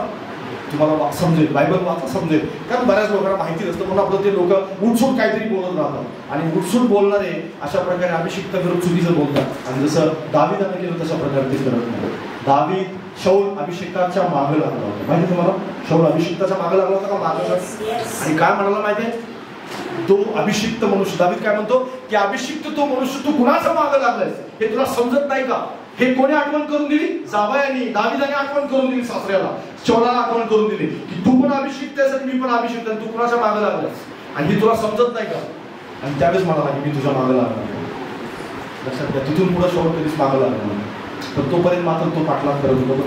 तुम्हाला समजेल, बायबल वाचा, समजेल. कारण बऱ्याच लोकांना माहिती नसतं म्हणून आपलं ते लोक उठसूट काहीतरी बोलत राहतात आणि उठसूट बोलणारे अशा प्रकारे अभिषिक्ता विरुद्ध चुकीचं बोलतात. आणि जसं दावीदाने केलं तशा प्रकारे ते करत नाही. दावीद शौल अभिषेकाच्या मागे लागला होता. माहिती तुम्हाला? शौल अभिषिक्ताच्या मागे लागला होता का मागे? आणि काय म्हणाला माहितीये? तो अभिषिक्त मनुष्य, दावीद काय म्हणतो की अभिषिक्त तो मनुष्य, तू कुणाच्या मागे लागलायस हे तुला समजत नाही का? हे कोणी आठवण करून दिली? जावयानी, दावीदाने आठवण करून दिली सासऱ्याला, शौलाला आठवण करून दिली की तू पण अभिषिक्त आहेस आणि मी पण अभिषिक्त आहे, तू कुणाच्या मागे लागलायस आणि हे तुला समजत नाही का? आणि त्यावेळेस म्हणाला की मी तुझ्या मागे लागणार. लक्षात घ्या, तिथून पुढे शौल कधीच मागे लागणार नाही. पण तोपर्यंत मात्र तो पाठलाग करत होता.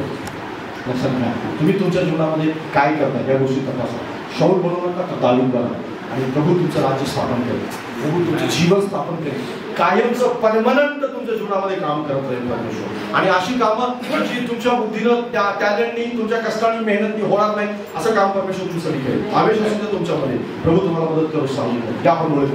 लक्षात घ्या, तुम्ही तुमच्या जीवनामध्ये काय करता या गोष्टी तपासा. शौल बनवू नका तर दावीद बना आणि प्रभू तुमचं राज्य स्थापन करेल, प्रभू तुमचं जीवन स्थापन करेल, कायमचं परमनंट तुमच्या जीवनामध्ये काम करत राहील परमेश्वर. आणि अशी कामं जी तुमच्या बुद्धीनं, त्या टॅलेंटनी, तुमच्या कष्टाने, मेहनतनी होणार नाही असं काम परमेश्वर तुमच्यासाठी करेल. आवेश असेल तुमच्यामध्ये, प्रभू तुम्हाला मदत करू सांगेल. या आपण डोळे